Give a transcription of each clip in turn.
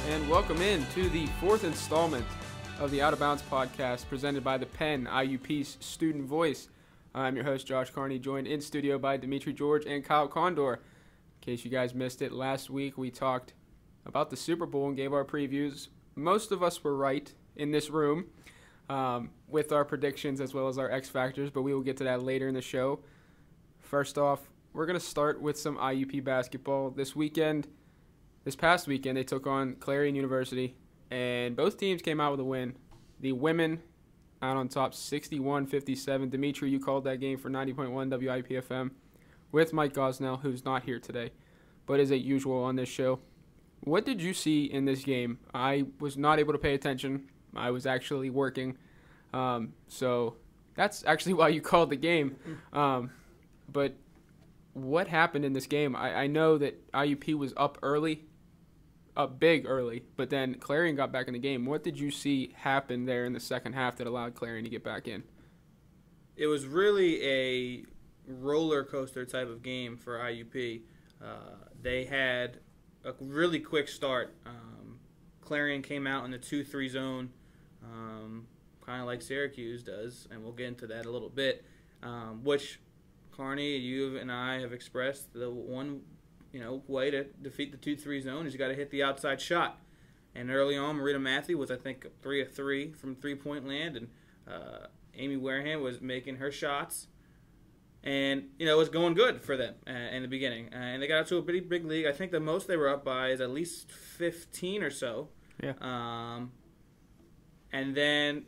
and welcome in to the fourth installment of the Out of Bounds podcast presented by the Penn IUP's Student Voice. I'm your host, Josh Carney, joined in studio by Dimitri George and Kyle Condor. In case you guys missed it, last week we talked about the Super Bowl and gave our previews. Most of us were right in this room with our predictions as well as our X Factors, but we will get to that later in the show. First off, we're going to start with some IUP basketball. This past weekend, they took on Clarion University, and both teams came out with a win. The women out on top 61-57. Dimitri, you called that game for 90.1 WIPFM with Mike Gosnell, who's not here today, but is as usual on this show. What did you see in this game? I was not able to pay attention. I was actually working. So that's actually why you called the game. But what happened in this game? I know that IUP was up big early, but then Clarion got back in the game. What did you see happen there in the second half that allowed Clarion to get back in? It was really a roller coaster type of game for IUP. They had a really quick start. Clarion came out in the 2-3 zone, kind of like Syracuse does, and we'll get into that a little bit, which Carney, you and I have expressed the one way to defeat the 2-3 zone is you got to hit the outside shot. And early on, Marita Matthew was, I think, 3 of 3 from three-point land, and Amy Wareham was making her shots. And, it was going good for them in the beginning. And they got out to a pretty big lead. I think the most they were up by is at least 15 or so. Yeah. And then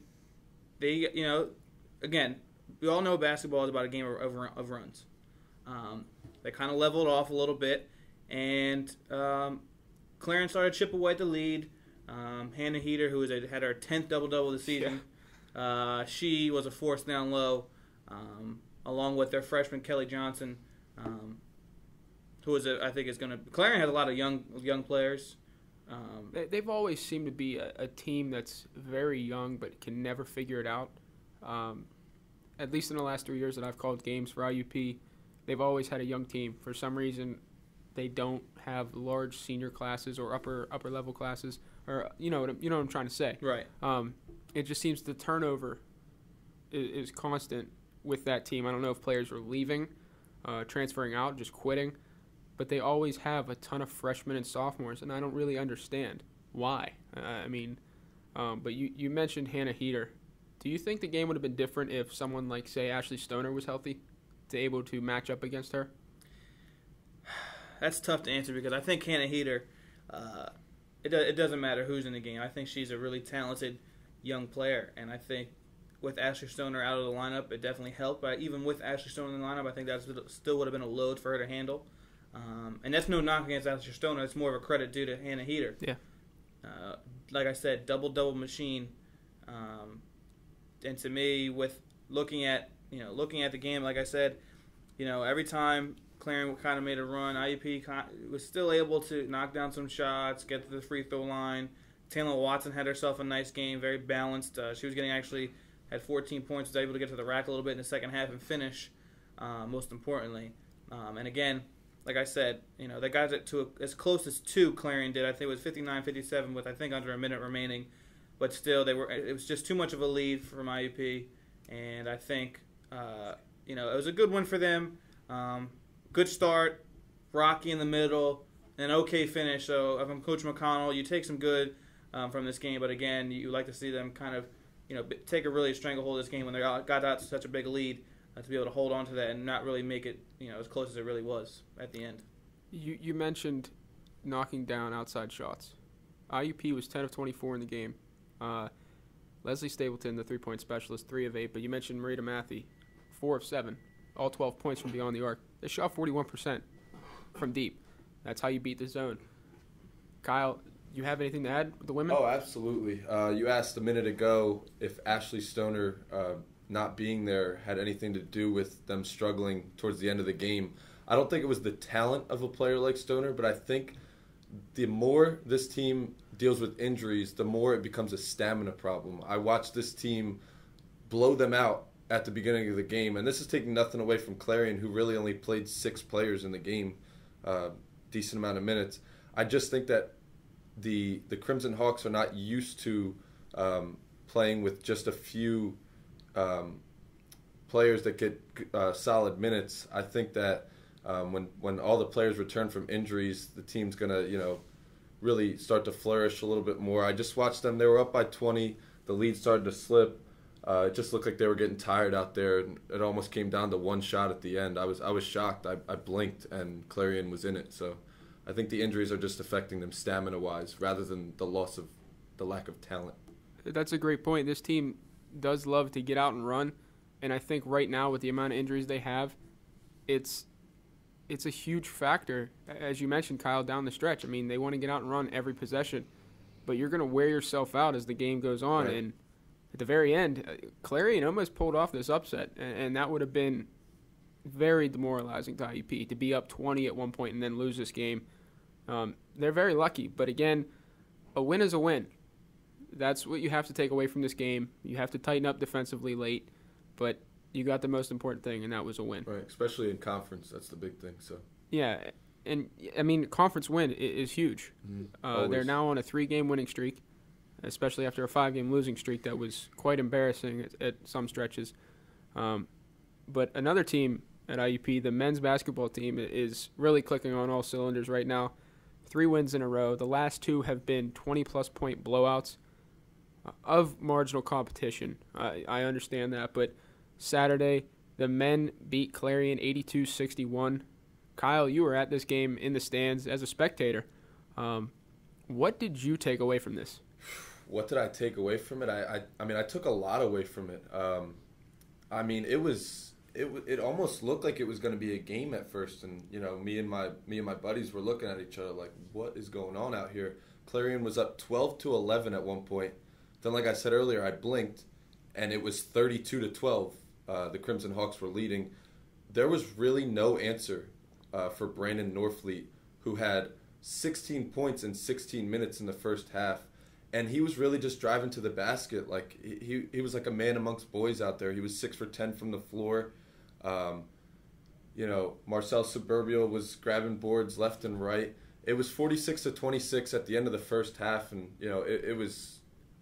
they, again, we all know basketball is about a game of runs. They kind of leveled off a little bit, and Clarence started to chip away at the lead. Hannah Heater, who had her 10th double-double this season, she was a force down low, along with their freshman Kelly Johnson, who I think is going to. Clarion has a lot of young players. They've always seemed to be a team that's very young but can never figure it out. At least in the last 3 years that I've called games for IUP, they've always had a young team. For some reason, they don't have large senior classes or upper level classes, or you know what I'm trying to say. Right. It just seems the turnover is constant with that team. I don't know if players are leaving, transferring out, just quitting, but they always have a ton of freshmen and sophomores, and I don't really understand why. But you mentioned Hannah Heater. Do you think the game would have been different if someone like, say, Ashley Stoner was healthy, to able to match up against her? That's tough to answer because I think Hannah Heater, it doesn't matter who's in the game. I think she's a really talented young player, and I think with Ashley Stoner out of the lineup, it definitely helped. But even with Ashley Stoner in the lineup, I think that still would have been a load for her to handle. And that's no knock against Ashley Stoner. It's more of a credit due to Hannah Heater. Yeah. Like I said, double machine. And to me, with looking at the game, like I said, every time Clarion kind of made a run, IUP was still able to knock down some shots, get to the free throw line. Taylor Watson had herself a nice game, very balanced. She was had 14 points, was able to get to the rack a little bit in the second half and finish, most importantly. And again, like I said, they got it to as close as 2 Clarion did. I think it was 59-57 with, I think, under a minute remaining. But still, it was just too much of a lead from IUP, and I think it was a good win for them. Good start, rocky in the middle, an okay finish. So if I'm Coach McConnell, you take some good from this game, but again, you like to see them kind of take a really stranglehold of this game when they got out to such a big lead, to be able to hold on to that and not really make it as close as it really was at the end. You mentioned knocking down outside shots. IUP was 10 of 24 in the game. Leslie Stapleton, the three-point specialist, 3 of 8. But you mentioned Marita Matthew, 4 of 7, all 12 points from beyond the arc. They shot 41% from deep. That's how you beat the zone. Kyle, you have anything to add with the women? Oh, absolutely. You asked a minute ago if Ashley Stoner not being there had anything to do with them struggling towards the end of the game. I don't think it was the talent of a player like Stoner, but I think the more this team deals with injuries, the more it becomes a stamina problem. I watched this team blow them out at the beginning of the game, and this is taking nothing away from Clarion, who really only played 6 players in the game, decent amount of minutes. I just think that the Crimson Hawks are not used to playing with just a few players that get solid minutes. I think that when all the players return from injuries, the team's gonna really start to flourish a little bit more. I just watched them; they were up by 20. The lead started to slip. It just looked like they were getting tired out there, and it almost came down to one shot at the end. I was shocked. I blinked, and Clarion was in it. So I think the injuries are just affecting them stamina-wise rather than the lack of talent. That's a great point. This team does love to get out and run, and I think right now with the amount of injuries they have, it's a huge factor, as you mentioned, Kyle, down the stretch. I mean, they want to get out and run every possession, but you're going to wear yourself out as the game goes on, right. And at the very end, Clarion almost pulled off this upset, and that would have been very demoralizing to IUP to be up 20 at one point and then lose this game. They're very lucky, but again, a win is a win. That's what you have to take away from this game. You have to tighten up defensively late, but you got the most important thing, and that was a win. Right, especially in conference, that's the big thing. So yeah, and I mean, conference win is huge. They're now on a 3-game winning streak, especially after a 5-game losing streak that was quite embarrassing at some stretches. But another team at IUP, the men's basketball team, is really clicking on all cylinders right now. 3 wins in a row. The last 2 have been 20-plus point blowouts of marginal competition. I understand that, but Saturday, the men beat Clarion 82-61. Kyle, you were at this game in the stands as a spectator. What did you take away from this? What did I take away from it? I mean, I took a lot away from it. I mean, it almost looked like it was going to be a game at first, and me and my buddies were looking at each other like, what is going on out here? Clarion was up 12-11 at one point. Then, like I said earlier, I blinked, and it was 32-12. The Crimson Hawks were leading. There was really no answer for Brandon Norfleet, who had 16 points in 16 minutes in the first half. And he was really just driving to the basket. Like he was like a man amongst boys out there. He was 6 for 10 from the floor. Marcel Suburbio was grabbing boards left and right. It was 46-26 at the end of the first half, and it was.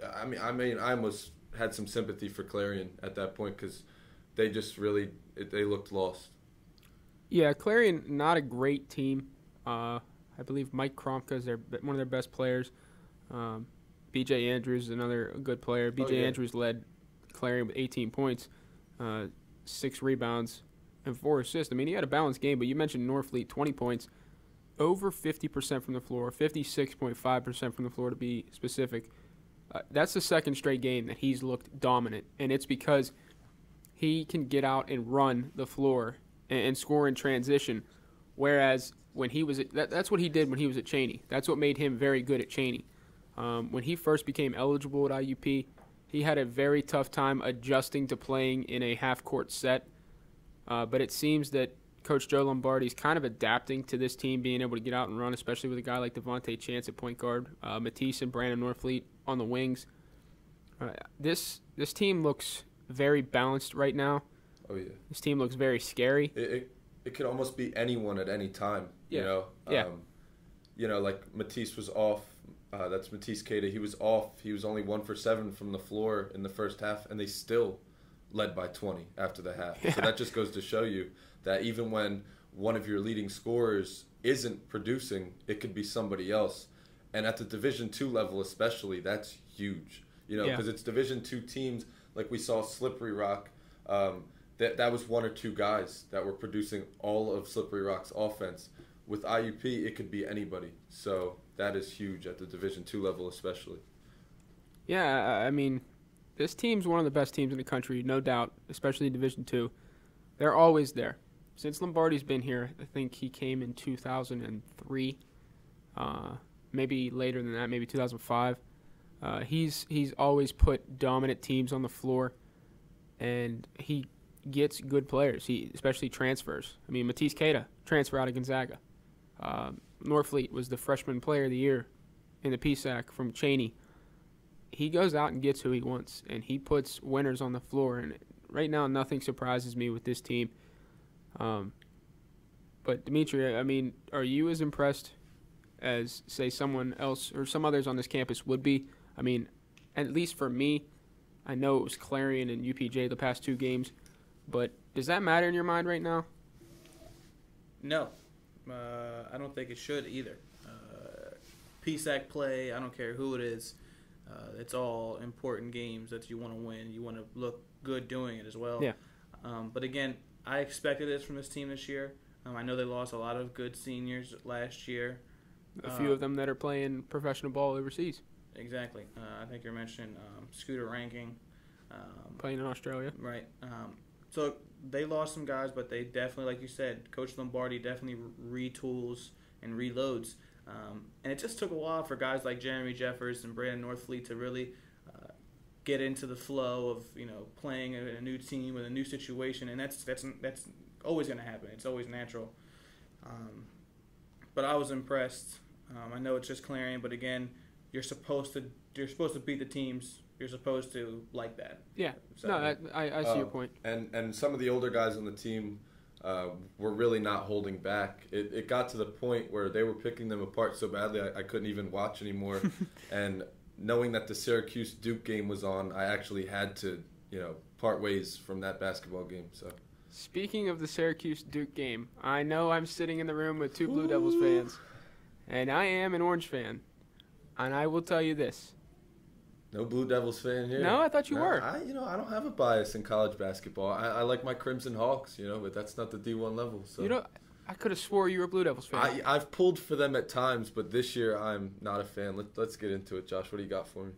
I mean, I almost had some sympathy for Clarion at that point because they just really they looked lost. Yeah, Clarion, not a great team. I believe Mike Kromka is one of their best players. B.J. Andrews is another good player. B.J. Andrews led Clarion with 18 points, 6 rebounds, and 4 assists. I mean, he had a balanced game, but you mentioned Norfleet, 20 points, over 50% from the floor, 56.5% from the floor to be specific. That's the second straight game that he's looked dominant, and it's because he can get out and run the floor and score in transition, whereas when he was that's what he did when he was at Cheney. That's what made him very good at Cheney. When he first became eligible at IUP, he had a very tough time adjusting to playing in a half-court set, but it seems that Coach Joe Lombardi is kind of adapting to this team being able to get out and run, especially with a guy like Devontae Chance at point guard, Matisse and Brandon Norfleet on the wings. This team looks very balanced right now. Oh, yeah. This team looks very scary. It could almost be anyone at any time, Yeah. Like Matisse was off. That's Matisse Keita. He was off. He was only 1 for 7 from the floor in the first half, and they still led by 20 after the half. Yeah. So that just goes to show you that even when one of your leading scorers isn't producing, it could be somebody else. And at the Division II level especially, that's huge. Because it's Division II teams, like we saw Slippery Rock, that was 1 or 2 guys that were producing all of Slippery Rock's offense. With IUP, it could be anybody. So that is huge at the Division II level especially. Yeah, I mean, this team's one of the best teams in the country, no doubt, especially in Division II. They're always there. Since Lombardi's been here, I think he came in 2003, maybe later than that, maybe 2005. He's always put dominant teams on the floor, and he gets good players, especially transfers. I mean, Matisse Keita, transfer out of Gonzaga. Norfleet was the freshman player of the year in the PSAC from Cheney. He goes out and gets who he wants, and he puts winners on the floor. And right now, nothing surprises me with this team. But, Dimitri, I mean, are you as impressed as, say, someone else or some others on this campus would be. I mean, at least for me, I know it was Clarion and UPJ the past 2 games, but does that matter in your mind right now? No. I don't think it should either. PSAC play, I don't care who it is. It's all important games that you want to win. You want to look good doing it as well. Yeah. But again, I expected this from this team this year. I know they lost a lot of good seniors last year. A few of them that are playing professional ball overseas. Exactly. I think you're mentioning Scooter Ranking. Playing in Australia. Right. So they lost some guys, but they definitely, like you said, Coach Lombardi definitely retools and reloads. And it just took a while for guys like Jeremy Jeffers and Brandon Northfleet to really get into the flow of playing in a new team with a new situation, and that's always going to happen. It's always natural. But I was impressed. I know it's just Clarion, but again, you're supposed to beat the teams. You're supposed to like that. Yeah. So, no, I see your point. And some of the older guys on the team were really not holding back. It got to the point where they were picking them apart so badly I couldn't even watch anymore. And knowing that the Syracuse-Duke game was on, I actually had to, part ways from that basketball game. So, speaking of the Syracuse-Duke game, I know I'm sitting in the room with 2 Blue Devils fans, and I am an Orange fan. And I will tell you this. No Blue Devils fan here. No, I thought you were. I don't have a bias in college basketball. I like my Crimson Hawks, but that's not the D1 level. So I could have swore you were a Blue Devils fan. I've pulled for them at times, but this year I'm not a fan. Let's get into it, Josh. What do you got for me?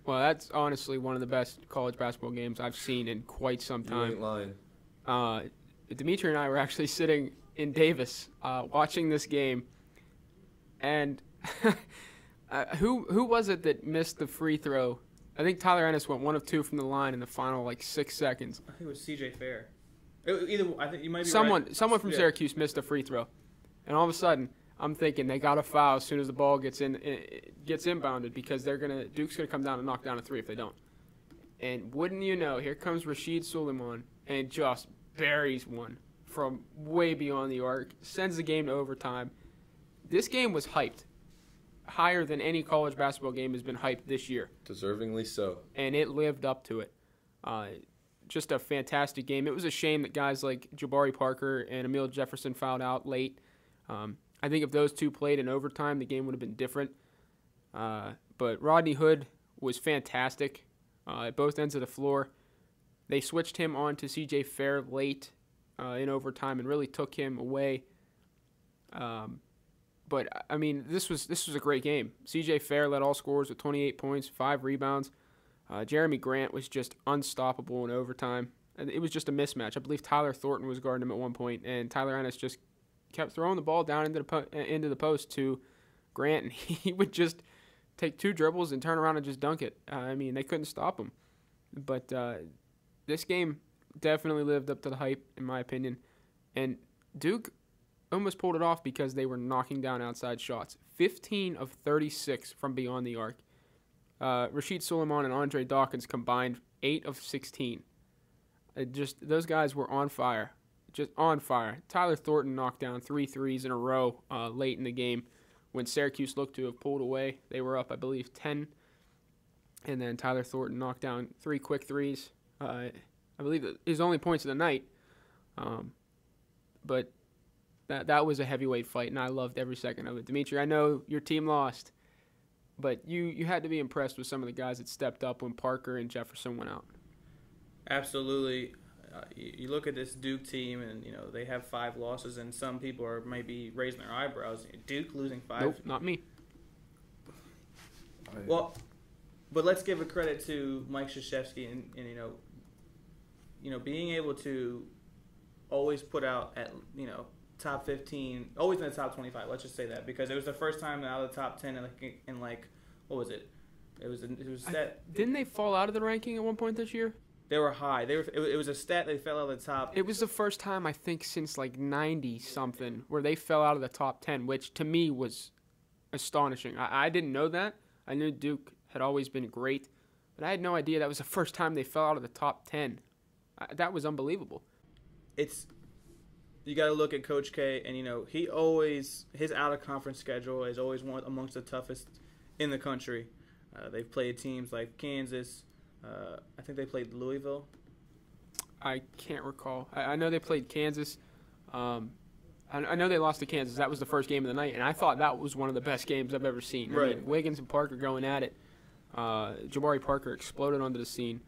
Well, that's honestly one of the best college basketball games I've seen in quite some time. You ain't lying. Dimitri and I were actually sitting in Davis watching this game, and who was it that missed the free throw? I think Tyler Ennis went 1 of 2 from the line in the final 6 seconds. I think it was CJ Fair. I think you might be someone right. Someone from Syracuse missed a free throw, and all of a sudden I'm thinking they got a foul as soon as the ball gets inbounded because Duke's gonna come down and knock down a 3 if they don't. And wouldn't you know, here comes Rashid Suleiman and just buries one from way beyond the arc, sends the game to overtime. This game was hyped higher than any college basketball game has been hyped this year. Deservingly so. And it lived up to it. Just a fantastic game. It was a shame that guys like Jabari Parker and Emil Jefferson fouled out late. I think if those 2 played in overtime, the game would have been different. But Rodney Hood was fantastic at both ends of the floor. They switched him on to CJ Fair late in overtime and really took him away. But, I mean, this was a great game. CJ Fair led all scorers with 28 points, 5 rebounds. Jeremy Grant was just unstoppable in overtime. And it was just a mismatch. I believe Tyler Thornton was guarding him at one point, and Tyler Ennis just kept throwing the ball down into the post to Grant, and he would just take 2 dribbles and turn around and just dunk it. I mean, they couldn't stop him. But this game definitely lived up to the hype, in my opinion. And Duke almost pulled it off because they were knocking down outside shots. 15 of 36 from beyond the arc. Rashid Suleiman and Andre Dawkins combined 8 of 16. Those guys were on fire. Just on fire. Tyler Thornton knocked down 3 threes in a row late in the game when Syracuse looked to have pulled away. They were up, I believe, 10. And then Tyler Thornton knocked down 3 quick threes. I believe his only points of the night. But that was a heavyweight fight, and I loved every second of it. Dimitri, I know your team lost, but you had to be impressed with some of the guys that stepped up when Parker and Jefferson went out. Absolutely. You look at this Duke team, and they have 5 losses, and some people are maybe raising their eyebrows. Duke losing 5. Nope, not me. Well, but let's give a credit to Mike Krzyzewski and being able to always put out at top 15, always in the top 25. Let's just say that, because it was the first time out of the top 10 in what was it? It was that. Didn't they fall out of the ranking at one point this year? They were high. It was a stat they fell out of the top. It was the first time, I think, since 90 something where they fell out of the top 10, which to me was astonishing. I didn't know that. I knew Duke had always been great, but I had no idea that was the first time they fell out of the top 10. That was unbelievable. It's you got to look at Coach K, and his out of conference schedule is always one amongst the toughest in the country. They've played teams like Kansas. I think they played Louisville. I can't recall. I know they played Kansas. I know they lost to Kansas. That was the first game of the night, and I thought that was one of the best games I've ever seen. Right. I mean, Wiggins and Parker going at it. Jabari Parker exploded onto the scene.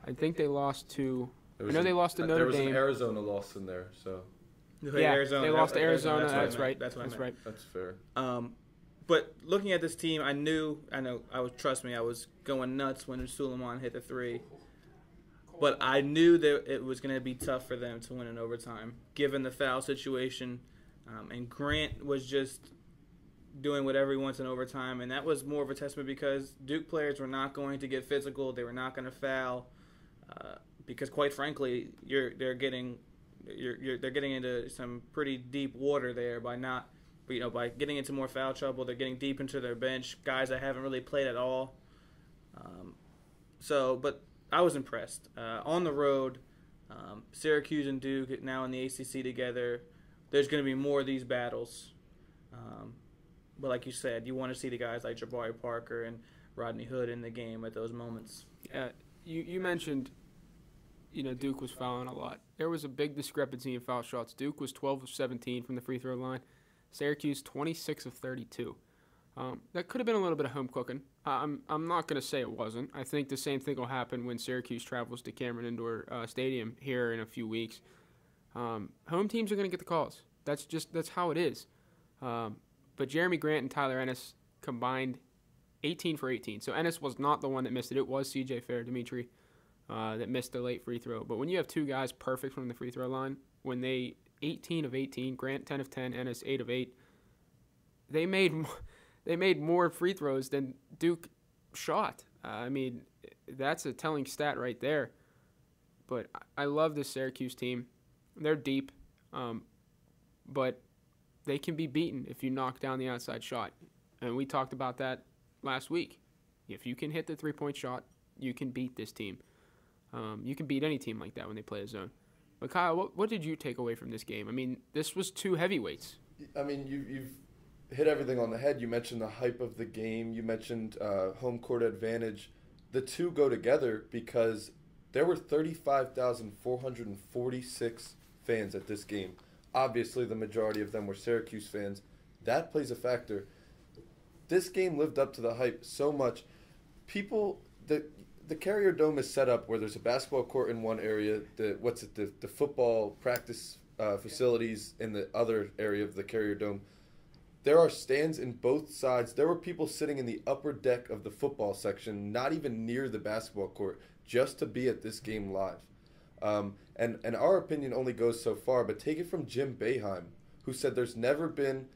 I think they lost to they lost to Notre Dame. There was an Arizona loss in there, so. Yeah, Arizona. They lost to Arizona. That's right. That's right. That's fair. But looking at this team, I was going nuts when Suleiman hit the three. But I knew that it was going to be tough for them to win in overtime, given the foul situation. And Grant was just doing whatever he wants in overtime, and that was more of a testament because Duke players were not going to get physical. They were not going to foul because, quite frankly, they're getting into some pretty deep water there by getting into more foul trouble. They're getting deep into their bench, guys that haven't really played at all. But I was impressed. On the road, Syracuse and Duke now in the ACC together. There's going to be more of these battles. But like you said, you want to see the guys like Jabari Parker and Rodney Hood in the game at those moments. Yeah, you mentioned, Duke was fouling a lot. There was a big discrepancy in foul shots. Duke was 12 of 17 from the free throw line. Syracuse 26 of 32. That could have been a little bit of home cooking. I'm not going to say it wasn't. I think the same thing will happen when Syracuse travels to Cameron Indoor Stadium here in a few weeks. Home teams are going to get the calls. That's how it is. But Jeremy Grant and Tyler Ennis combined 18 for 18. So Ennis was not the one that missed it. It was C.J. Fair-Dimitri that missed the late free throw. But when you have two guys perfect from the free throw line, when they 18 of 18, Grant 10 of 10, Ennis 8 of 8, they made more free throws than Duke shot. That's a telling stat right there. But I love this Syracuse team. They're deep, but they can be beaten if you knock down the outside shot. And we talked about that last week. If you can hit the three-point shot, you can beat this team. You can beat any team like that when they play a zone. But Kyle, what did you take away from this game? This was two heavyweights. You've hit everything on the head. You mentioned the hype of the game. You mentioned home court advantage. The two go together because there were 35,446 fans at this game. Obviously, the majority of them were Syracuse fans. That plays a factor. This game lived up to the hype so much. The Carrier Dome is set up where there's a basketball court in one area, the football practice facilities in the other area of the Carrier Dome. There are stands in both sides. There were people sitting in the upper deck of the football section, not even near the basketball court, just to be at this game live. And our opinion only goes so far, but take it from Jim Boeheim, who said there's never been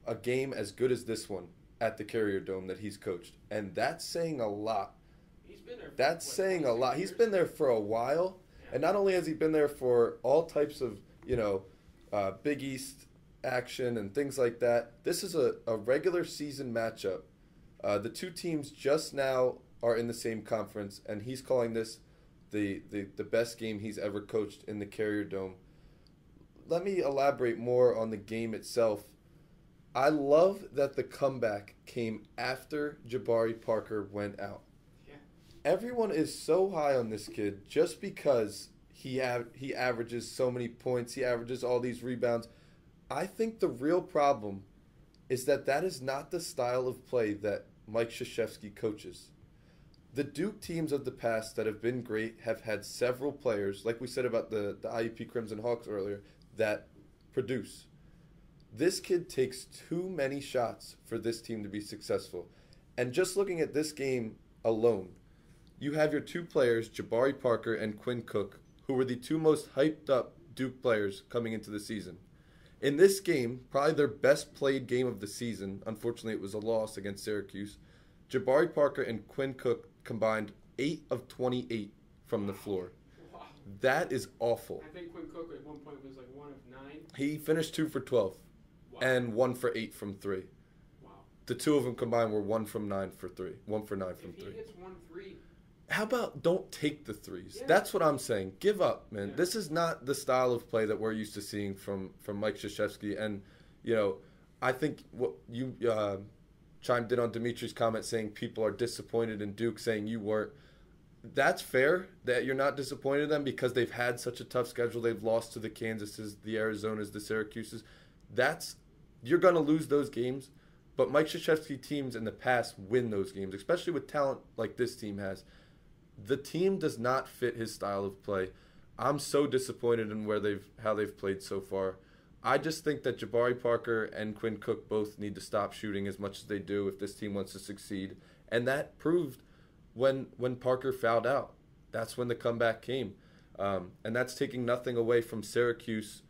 a game as good as this one at the Carrier Dome that he's coached. And that's saying a lot. He's been there He's been there for a while. Yeah. And not only has he been there for all types of, Big East action and things like that, this is a regular season matchup. The two teams just now are in the same conference, and he's calling this the best game he's ever coached in the Carrier Dome. Let me elaborate more on the game itself. I love that the comeback came after Jabari Parker went out. Yeah. Everyone is so high on this kid just because he averages so many points, he averages all these rebounds. I think the real problem is that is not the style of play that Mike Krzyzewski coaches. The Duke teams of the past that have been great have had several players, like we said about the IUP Crimson Hawks earlier, that produce. This kid takes too many shots for this team to be successful. And just looking at this game alone, you have your two players, Jabari Parker and Quinn Cook, who were the two most hyped up Duke players coming into the season. In this game, probably their best played game of the season, unfortunately it was a loss against Syracuse, Jabari Parker and Quinn Cook combined 8 of 28 from the floor. Wow. That is awful. I think Quinn Cook at one point was like 1 of 9. He finished 2 for 12 and 1 for 8 from 3. Wow. The two of them combined were 1 from 9 for 3. 1 for 9 from 3. If he hits 1 3. how about don't take the threes? Yeah. That's what I'm saying. Give up, man. Yeah. This is not the style of play that we're used to seeing from Mike Krzyzewski. And, I think what you chimed in on Dimitri's comment saying people are disappointed in Duke, saying you weren't. That's fair that you're not disappointed in them because they've had such a tough schedule. They've lost to the Kansases, the Arizonas, the Syracuses. You're going to lose those games. But Mike Krzyzewski teams in the past win those games, especially with talent like this team has. The team does not fit his style of play. I'm so disappointed in how they've played so far. I just think that Jabari Parker and Quinn Cook both need to stop shooting as much as they do if this team wants to succeed. And that proved when Parker fouled out. That's when the comeback came. And that's taking nothing away from Syracuse,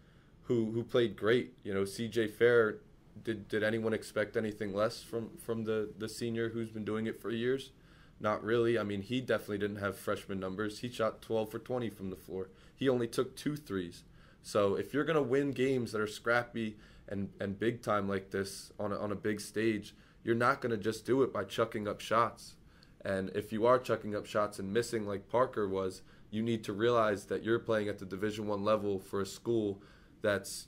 who played great. C.J. Fair, did anyone expect anything less from the senior who's been doing it for years? Not really. I mean, he definitely didn't have freshman numbers. He shot 12 for 20 from the floor. He only took 2 threes. So if you're going to win games that are scrappy and big time like this on a big stage, you're not going to just do it by chucking up shots. And if you are chucking up shots and missing like Parker was, you need to realize that you're playing at the Division I level for a school that's,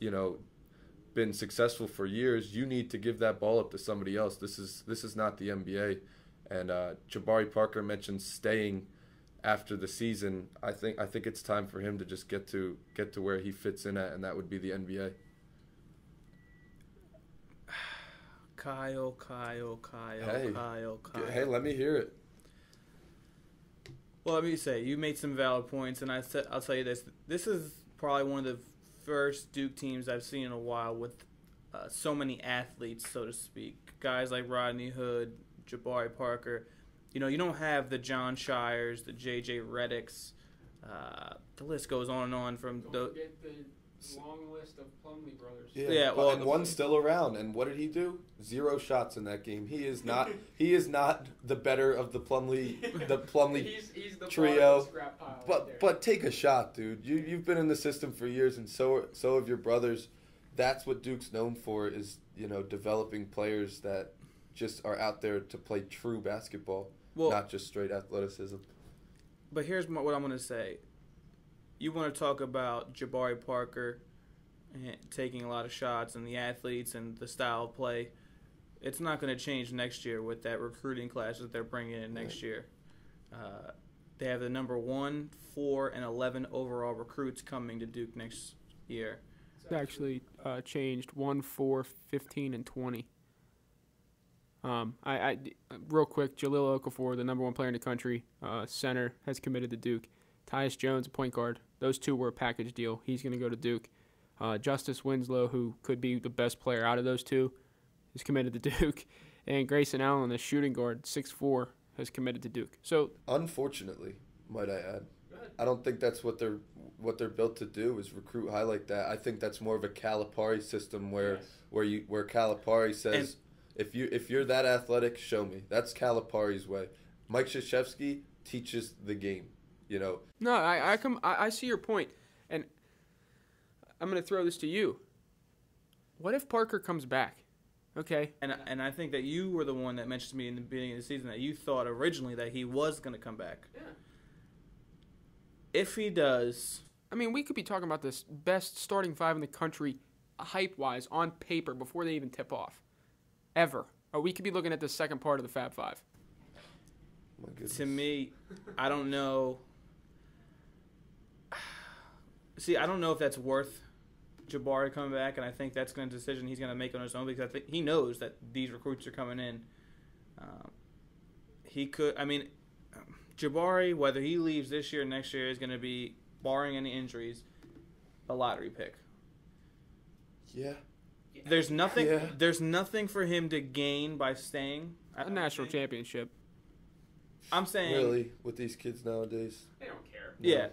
been successful for years. You need to give that ball up to somebody else. This is not the NBA. And Jabari Parker mentioned staying after the season. I think it's time for him to just get to where he fits in at, and that would be the NBA. Kyle. Hey, let me hear it. Well, let me say, you made some valid points, and I'll tell you this. This is probably one of the first Duke teams I've seen in a while with so many athletes, so to speak. Guys like Rodney Hood, Jabari Parker. You don't have the John Shires, the J.J. Reddicks. The list goes on and on from Don't forget the long list of Plumlee brothers. Yeah, well, and one's still around. And what did he do? 0 shots in that game. He is not. He is not the better of the Plumlee he's the trio. Scrap pile But take a shot, dude. You've been in the system for years, and so have your brothers. That's what Duke's known for is developing players that just are out there to play true basketball, not just straight athleticism. But here's what I'm going to say. You want to talk about Jabari Parker taking a lot of shots and the athletes and the style of play. It's not going to change next year with that recruiting class that they're bringing in next year. They have the number 1, 4, and 11 overall recruits coming to Duke next year. It's actually changed 1, 4, 15, and 20. I real quick, Jahlil Okafor, the number 1 player in the country, center, has committed to Duke. Tyus Jones, point guard. Those 2 were a package deal. He's going to go to Duke. Justice Winslow, who could be the best player out of those 2, is committed to Duke. And Grayson Allen, the shooting guard, 6'4", has committed to Duke. So, unfortunately, might I add, I don't think that's what they're built to do is recruit high like that. I think that's more of a Calipari system where Calipari says, if you're that athletic, show me. That's Calipari's way. Mike Krzyzewski teaches the game. No, I see your point, and I'm going to throw this to you. What if Parker comes back? Okay. And I think that you were the one that mentioned to me in the beginning of the season that you thought originally that he was going to come back. Yeah. If he does, I mean, we could be talking about this best starting 5 in the country, hype-wise, on paper before they even tip off, ever. Or we could be looking at the second part of the Fab Five. My goodness. To me, I don't know. See, I don't know if that's worth Jabari coming back, and I think that's a decision he's going to make on his own because I think he knows that these recruits are coming in. Jabari, whether he leaves this year or next year, is going to be, barring any injuries, a lottery pick. Yeah. There's nothing. Yeah. There's nothing for him to gain by staying. A national championship. I'm saying really with these kids nowadays. They don't care. No, yeah,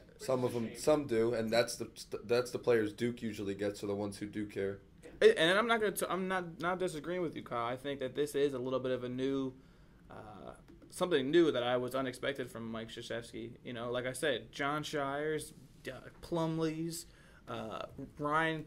some do, and that's the players Duke usually gets are the ones who do care. And I'm not disagreeing with you, Kyle. I think that this is a little bit of a new, something new that I was unexpected from Mike Krzyzewski. Like I said, John Shires, Plumlee's, Ryan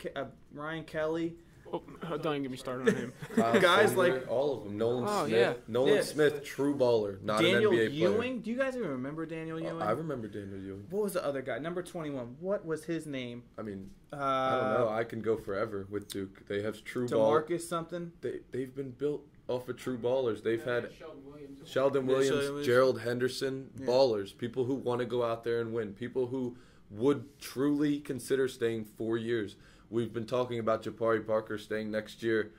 Kelly. Don't even get me started on him. Guys like all of them. Nolan Oh, Smith. yeah. Nolan Yeah. Smith, true baller, not Daniel an NBA Ewing. player. Do you guys even remember Daniel Ewing? I remember Daniel Ewing. What was the other guy? Number 21. What was his name? I mean, I don't know. I can go forever with Duke. They have true ballers. DeMarcus something. They've been built off of true ballers. They've had Sheldon Sheldon Williams, Williams. Gerald Henderson, Yeah. ballers. People who want to go out there and win. People who would truly consider staying 4 years. We've been talking about Jabari Parker staying next year.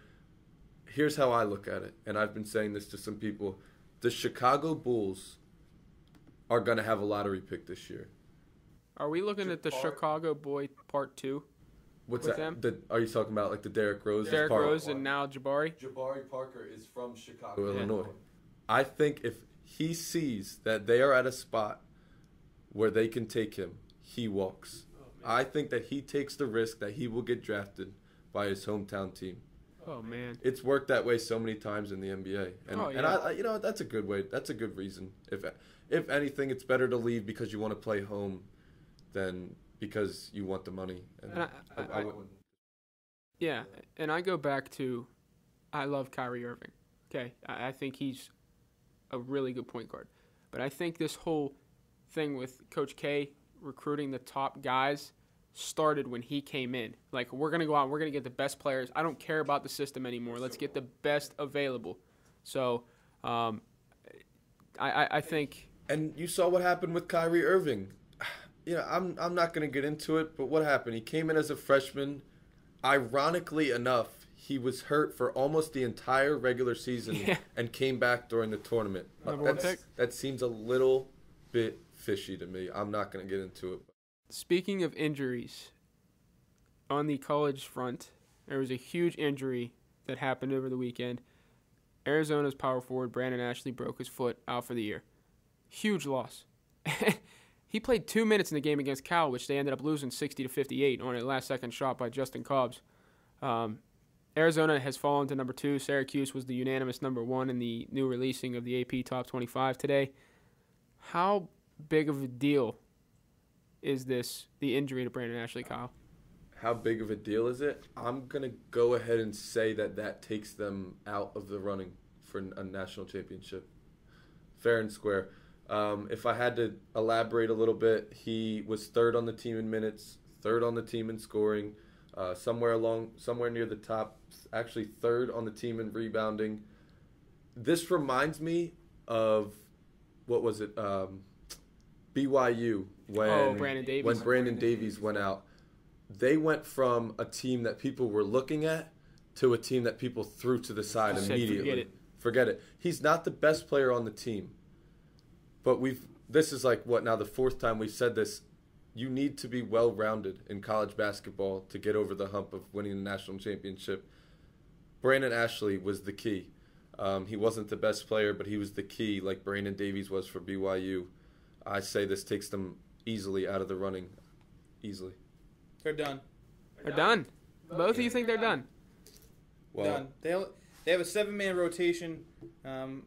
Here's how I look at it, and I've been saying this to some people. The Chicago Bulls are going to have a lottery pick this year. Are we looking at the Chicago Boy Part 2? What's With that? them? Are you talking about like the Derrick Rose Derrick part? Rose and now Jabari? Jabari Parker is from Chicago, Illinois. I think if he sees that they are at a spot where they can take him, he walks. I think that he takes the risk that he will get drafted by his hometown team. Oh, man. It's worked that way so many times in the NBA, and Oh, yeah. and I you know, that's a good way. That's a good reason. If anything, it's better to leave because you want to play home than because you want the money. And And I wouldn't. Yeah, and I go back to I love Kyrie Irving. Okay, I think he's a really good point guard. But I think this whole thing with Coach K recruiting the top guys started when he came in. Like, we're going to go out and we're going to get the best players. I don't care about the system anymore. Let's get the best available. So I think... And you saw what happened with Kyrie Irving. You know, I'm not going to get into it, but what happened? He came in as a freshman. Ironically enough, he was hurt for almost the entire regular season and came back during the tournament. Number one pick? That seems a little bit fishy to me. I'm not going to get into it. Speaking of injuries, on the college front, there was a huge injury that happened over the weekend. Arizona's power forward, Brandon Ashley, broke his foot, out for the year. Huge loss. He played 2 minutes in the game against Cal, which they ended up losing 60-58 on a last-second shot by Justin Cobbs. Arizona has fallen to number 2. Syracuse was the unanimous number 1 in the new releasing of the AP Top 25 today. How big of a deal is this, the injury to Brandon Ashley, Kyle? How big of a deal is it? I'm going to go ahead and say that takes them out of the running for a national championship. Fair and square. If I had to elaborate a little bit, he was third on the team in minutes, third on the team in scoring, somewhere near the top, actually third on the team in rebounding. This reminds me of, what was it, BYU when Brandon Davies went out. They went from a team that people were looking at to a team that people threw to the side immediately. Forget it. He's not the best player on the team. But this is like, now the 4th time we've said this. You need to be well-rounded in college basketball to get over the hump of winning the national championship. Brandon Ashley was the key. He wasn't the best player, but he was the key, like Brandon Davies was for BYU. I say this takes them easily out of the running. Easily. They're done. They're done. Both of you think they're done? Well, done. They have a 7-man rotation.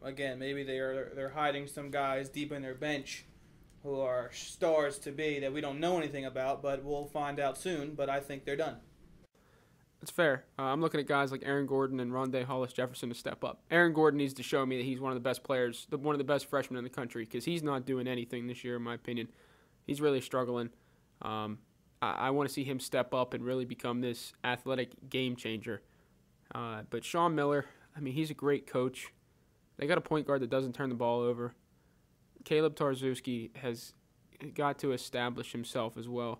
Again, maybe they're hiding some guys deep in their bench who are stars to be that we don't know anything about, but we'll find out soon. But I think they're done. That's fair. I'm looking at guys like Aaron Gordon and Rondé Hollis-Jefferson to step up. Aaron Gordon needs to show me that he's one of the best players, one of the best freshmen in the country, because he's not doing anything this year, in my opinion. He's really struggling. I want to see him step up and really become this athletic game changer. But Sean Miller, I mean, he's a great coach. They got a point guard that doesn't turn the ball over. Caleb Tarzewski has got to establish himself as well.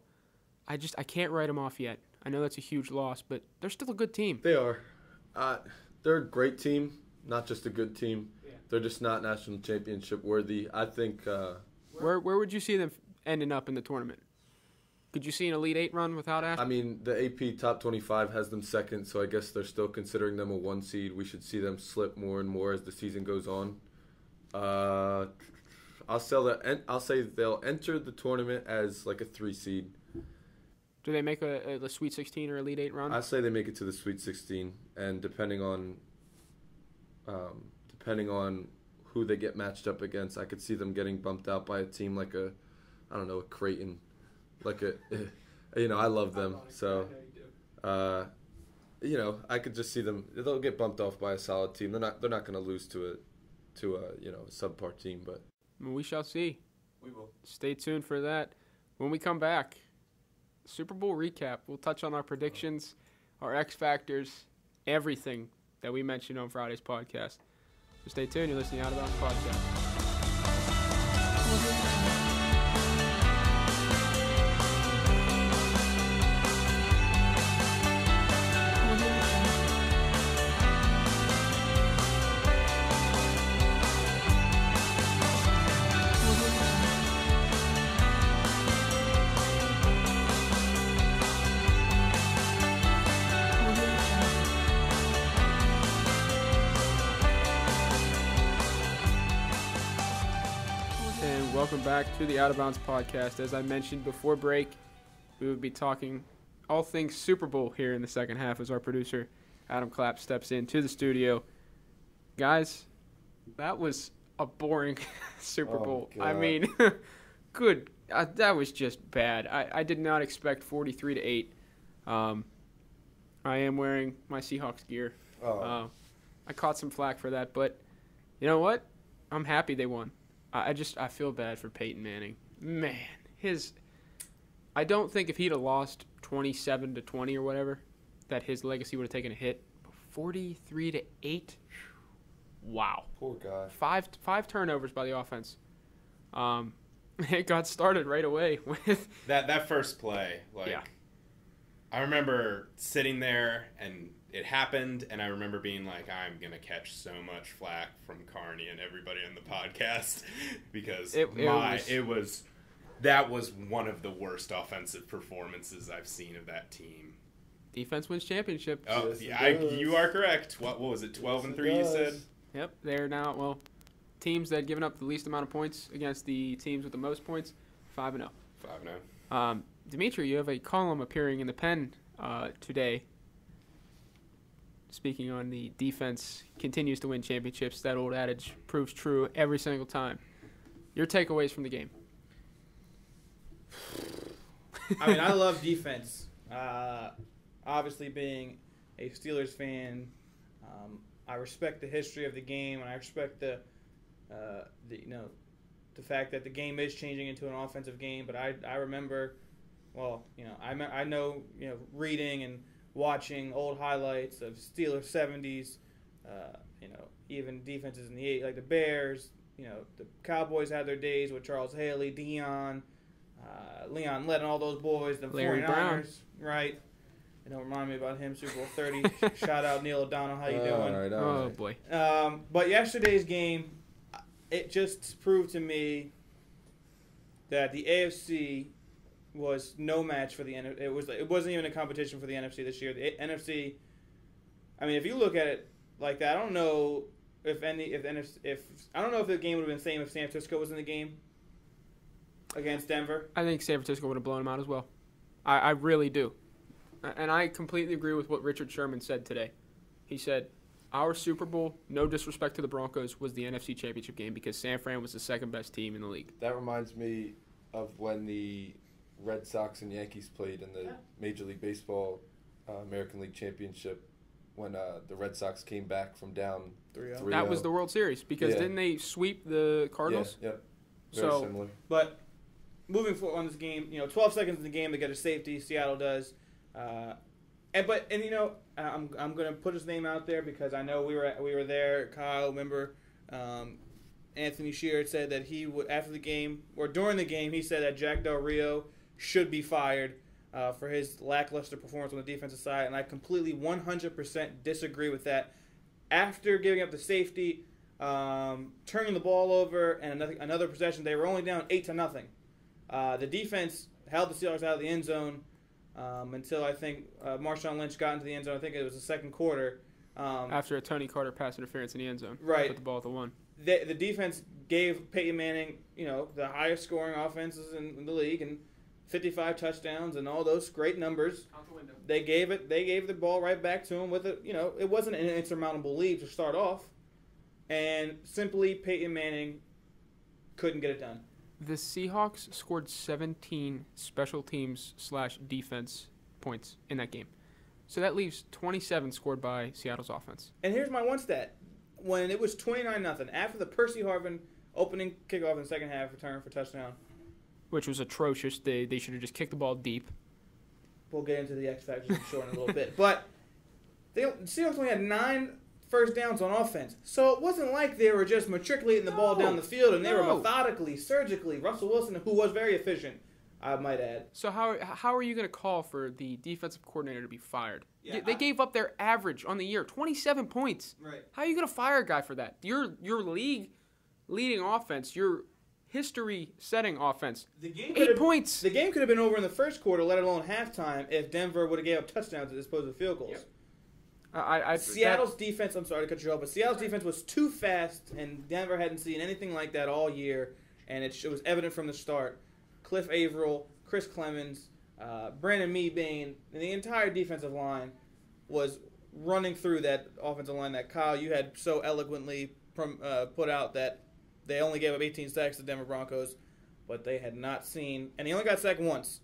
I can't write him off yet. I know that's a huge loss, but they're still a good team. They are. They're a great team, not just a good team. Yeah. They're just not national championship worthy. I think. Where would you see them ending up in the tournament? Could you see an Elite 8 run without Ash? I mean, the AP Top 25 has them second, so I guess they're still considering them a 1 seed. We should see them slip more and more as the season goes on. I'll say they'll enter the tournament as like a 3 seed. Do they make a Sweet 16 or Elite 8 run? I say they make it to the Sweet 16, and depending on who they get matched up against, I could see them getting bumped out by a team like a Creighton, I love them. So I could just see them. They'll get bumped off by a solid team. They're not going to lose to a subpar team, but We shall see. we will. Stay tuned for that. When we come back, Super Bowl recap. We'll touch on our predictions, our X factors, everything that we mentioned on Friday's podcast. So stay tuned. You're listening to Out of Bounds Podcast. And welcome back to the Out of Bounds Podcast. As I mentioned before break, we would be talking all things Super Bowl here in the second half as our producer, Adam Clapp, steps into the studio. Guys, that was a boring Super Oh, Bowl. God. I mean, that was just bad. I did not expect 43-8. I am wearing my Seahawks gear. I caught some flack for that, but you know what? I'm happy they won. I feel bad for Peyton Manning. Man, I don't think if he'd have lost 27-20 or whatever, that his legacy would have taken a hit. 43-8. Wow. Poor guy. Five turnovers by the offense. It got started right away with that first play. Yeah. I remember sitting there and it happened, and I remember being like, I'm gonna catch so much flack from Carney and everybody on the podcast because that was one of the worst offensive performances I've seen of that team. defense wins championships. Oh, Yes, it yeah, does. you are correct. What was it? 12-3, you said? Yep, they're now teams that have given up the least amount of points against the teams with the most points, 5-0. 5-0. Dimitri, you have a column appearing in the Pen today. Speaking on the defense continues to win championships. That old adage proves true every single time. Your takeaways from the game? I mean, I love defense. Obviously, being a Steelers fan, I respect the history of the game, and I respect the fact that the game is changing into an offensive game. But I remember, I know reading and watching old highlights of Steelers 70s, even defenses in the 80s, like the Bears. The Cowboys had their days with Charles Haley, Dion, Leon Lett, and all those boys. The Larry 49ers, Brown. right? Don't remind me about him. Super Bowl 30. Shout out Neil O'Donnell. How you doing? All right. Oh, boy. But yesterday's game, it just proved to me that the AFC was no match for the NFC. It wasn't even a competition for the NFC this year. The NFC, I mean, if you look at it like that, I don't know if the game would have been the same if San Francisco was in the game against Denver. I think San Francisco would have blown them out as well. I really do. And I completely agree with what Richard Sherman said today. He said, our Super Bowl, no disrespect to the Broncos, was the NFC Championship game because San Fran was the second best team in the league. That reminds me of when the Red Sox and Yankees played in the Major League Baseball American League Championship when the Red Sox came back from down 3-0. That was the World Series because Yeah. didn't they sweep the Cardinals? Yeah, very So- similar. But moving forward on this game, 12 seconds in the game, they get a safety. Seattle does. I'm gonna put his name out there because I know we were there. Kyle, remember, Anthony Sheard said that he would after the game or during the game he said that Jack Del Rio should be fired for his lackluster performance on the defensive side, and I completely 100% disagree with that. After giving up the safety, turning the ball over, and another possession, they were only down 8-0. The defense held the Steelers out of the end zone. Until I think Marshawn Lynch got into the end zone. I think it was the second quarter. After a Tony Carter pass interference in the end zone. Right. Put the ball at the one. The defense gave Peyton Manning, the highest scoring offenses in the league and 55 touchdowns and all those great numbers. Out the window. They gave the ball right back to him with it wasn't an insurmountable lead to start off. And simply Peyton Manning couldn't get it done. The Seahawks scored 17 special teams / defense points in that game. So that leaves 27 scored by Seattle's offense. And here's my one stat. When it was 29-0, after the Percy Harvin opening kickoff in the second half return for touchdown. Which was atrocious. They should have just kicked the ball deep. We'll get into the X factors I'm sure in a little bit. But the Seahawks only had 9 first downs on offense. So it wasn't like they were just matriculating the ball down the field, and they were methodically, surgically. Russell Wilson, who was very efficient, I might add. So how are you going to call for the defensive coordinator to be fired? Yeah, they gave up their average on the year, 27 points. Right. How are you going to fire a guy for that? Your league leading offense, your history-setting offense, 8 points. The game could have been over in the first quarter, let alone halftime, if Denver would have gave up touchdowns as opposed to field goals. Yep. Seattle's defense, I'm sorry to cut you off, but Seattle's defense was too fast, and Denver hadn't seen anything like that all year, and it was evident from the start. Cliff Averill, Chris Clemens, Brandon Meebane, and the entire defensive line was running through that offensive line that Kyle, you had so eloquently put out that they only gave up 18 sacks to the Denver Broncos, but they had not seen, and he only got sacked once.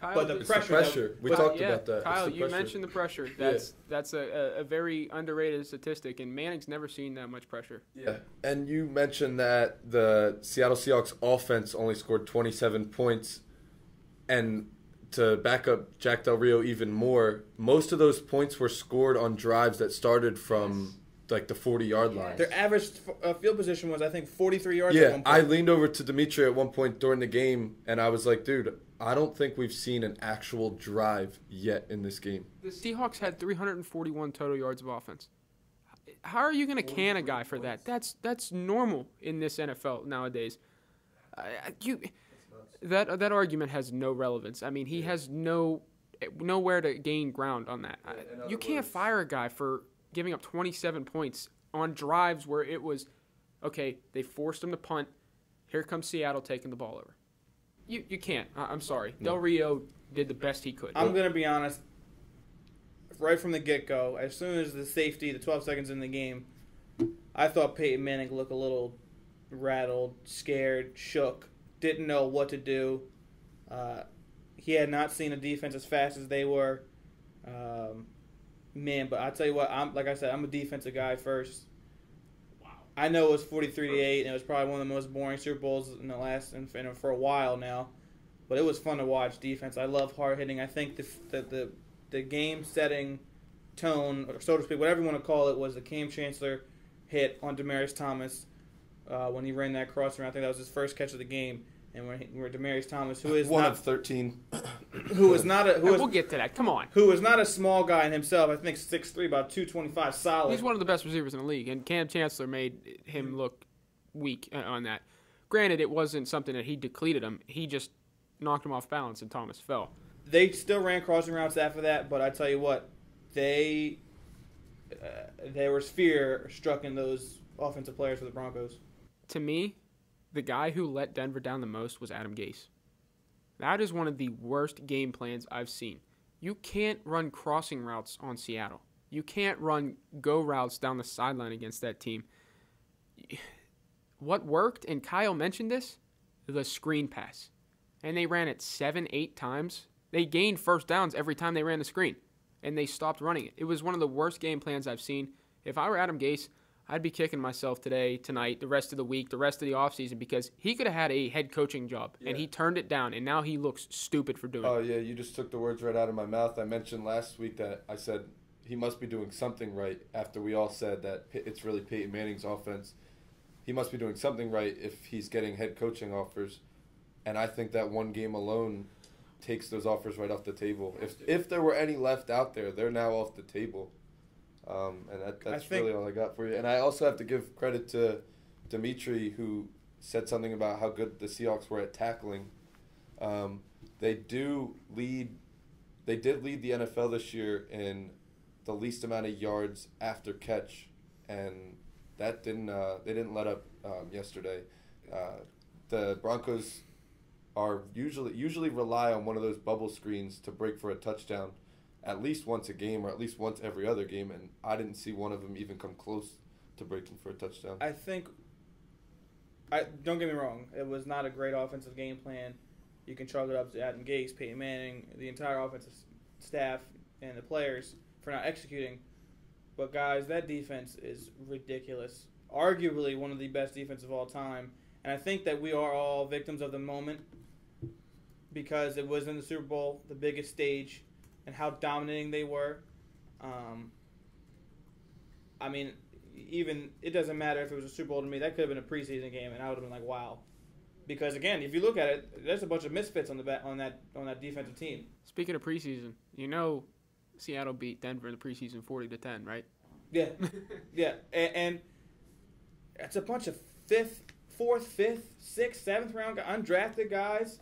Kyle, but the pressure. We talked about that. Kyle, you mentioned the pressure. That's a very underrated statistic, and Manning's never seen that much pressure. Yeah, and you mentioned that the Seattle Seahawks offense only scored 27 points, and to back up Jack Del Rio even more, most of those points were scored on drives that started from like the 40-yard line. Their average field position was, I think, 43 yards at Yeah, one point. I leaned over to Dimitri at one point during the game, and I was like, dude, I don't think we've seen an actual drive yet in this game. The Seahawks had 341 total yards of offense. How are you going to can a guy for that? That's normal in this NFL nowadays. That argument has no relevance. I mean, he has nowhere to gain ground on that. You can't fire a guy for giving up 27 points on drives where it was, okay, they forced him to punt. Here comes Seattle taking the ball over. You can't. I'm sorry. No. Del Rio did the best he could. I'm going to be honest. Right from the get-go, as soon as the safety, the 12 seconds in the game, I thought Peyton Manning looked a little rattled, scared, shook, didn't know what to do. He had not seen a defense as fast as they were. Man, but I tell you what, I'm a defensive guy first. Wow. I know it was 43-8, and it was probably one of the most boring Super Bowls in the last and for a while now. But it was fun to watch defense. I love hard hitting. I think the game-setting tone, or so to speak, whatever you want to call it, was the Cam Chancellor hit on Demaryius Thomas when he ran that cross around. I think that was his first catch of the game. And where Demaryius Thomas, who is one not, of 13, we'll get to that. Come on. Who is not a small guy in himself. I think 6'3", about 225, solid. He's one of the best receivers in the league, and Cam Chancellor made him look weak on that. Granted, it wasn't something that he depleted him. He just knocked him off balance, and Thomas fell. They still ran crossing routes after that, but I tell you what, there was fear struck in those offensive players for the Broncos. To me, the guy who let Denver down the most was Adam Gase. That is one of the worst game plans I've seen. You can't run crossing routes on Seattle. You can't run go routes down the sideline against that team. What worked, and Kyle mentioned this, the screen pass. And they ran it 7-8 times. They gained first downs every time they ran the screen, and they stopped running it. It was one of the worst game plans I've seen. If I were Adam Gase, I'd be kicking myself today, tonight, the rest of the week, the rest of the offseason, because he could have had a head coaching job, and he turned it down, and now he looks stupid for doing it. Oh, yeah, you just took the words right out of my mouth. I mentioned last week that I said he must be doing something right after we all said that it's really Peyton Manning's offense. He must be doing something right if he's getting head coaching offers, and I think that one game alone takes those offers right off the table. If there were any left out there, they're now off the table. And that's really all I got for you. And I also have to give credit to Dimitri, who said something about how good the Seahawks were at tackling. They did lead the NFL this year in the least amount of yards after catch, and that they didn't let up yesterday. The Broncos are usually rely on one of those bubble screens to break for a touchdown at least once a game or at least once every other game, and I didn't see one of them even come close to breaking for a touchdown. I think, don't get me wrong, it was not a great offensive game plan. You can chalk it up to Adam Gase, Peyton Manning, the entire offensive staff, and the players for not executing. But guys, that defense is ridiculous. Arguably one of the best defenses of all time. And I think that we are all victims of the moment because it was in the Super Bowl, the biggest stage, and how dominating they were. I mean, even it doesn't matter if it was a Super Bowl to me. That could have been a preseason game, and I would have been like, wow. Because again, if you look at it, there's a bunch of misfits on that defensive team. Speaking of preseason, Seattle beat Denver in the preseason 40-10, right? Yeah, yeah, and it's a bunch of fourth, fifth, sixth, seventh round undrafted guys.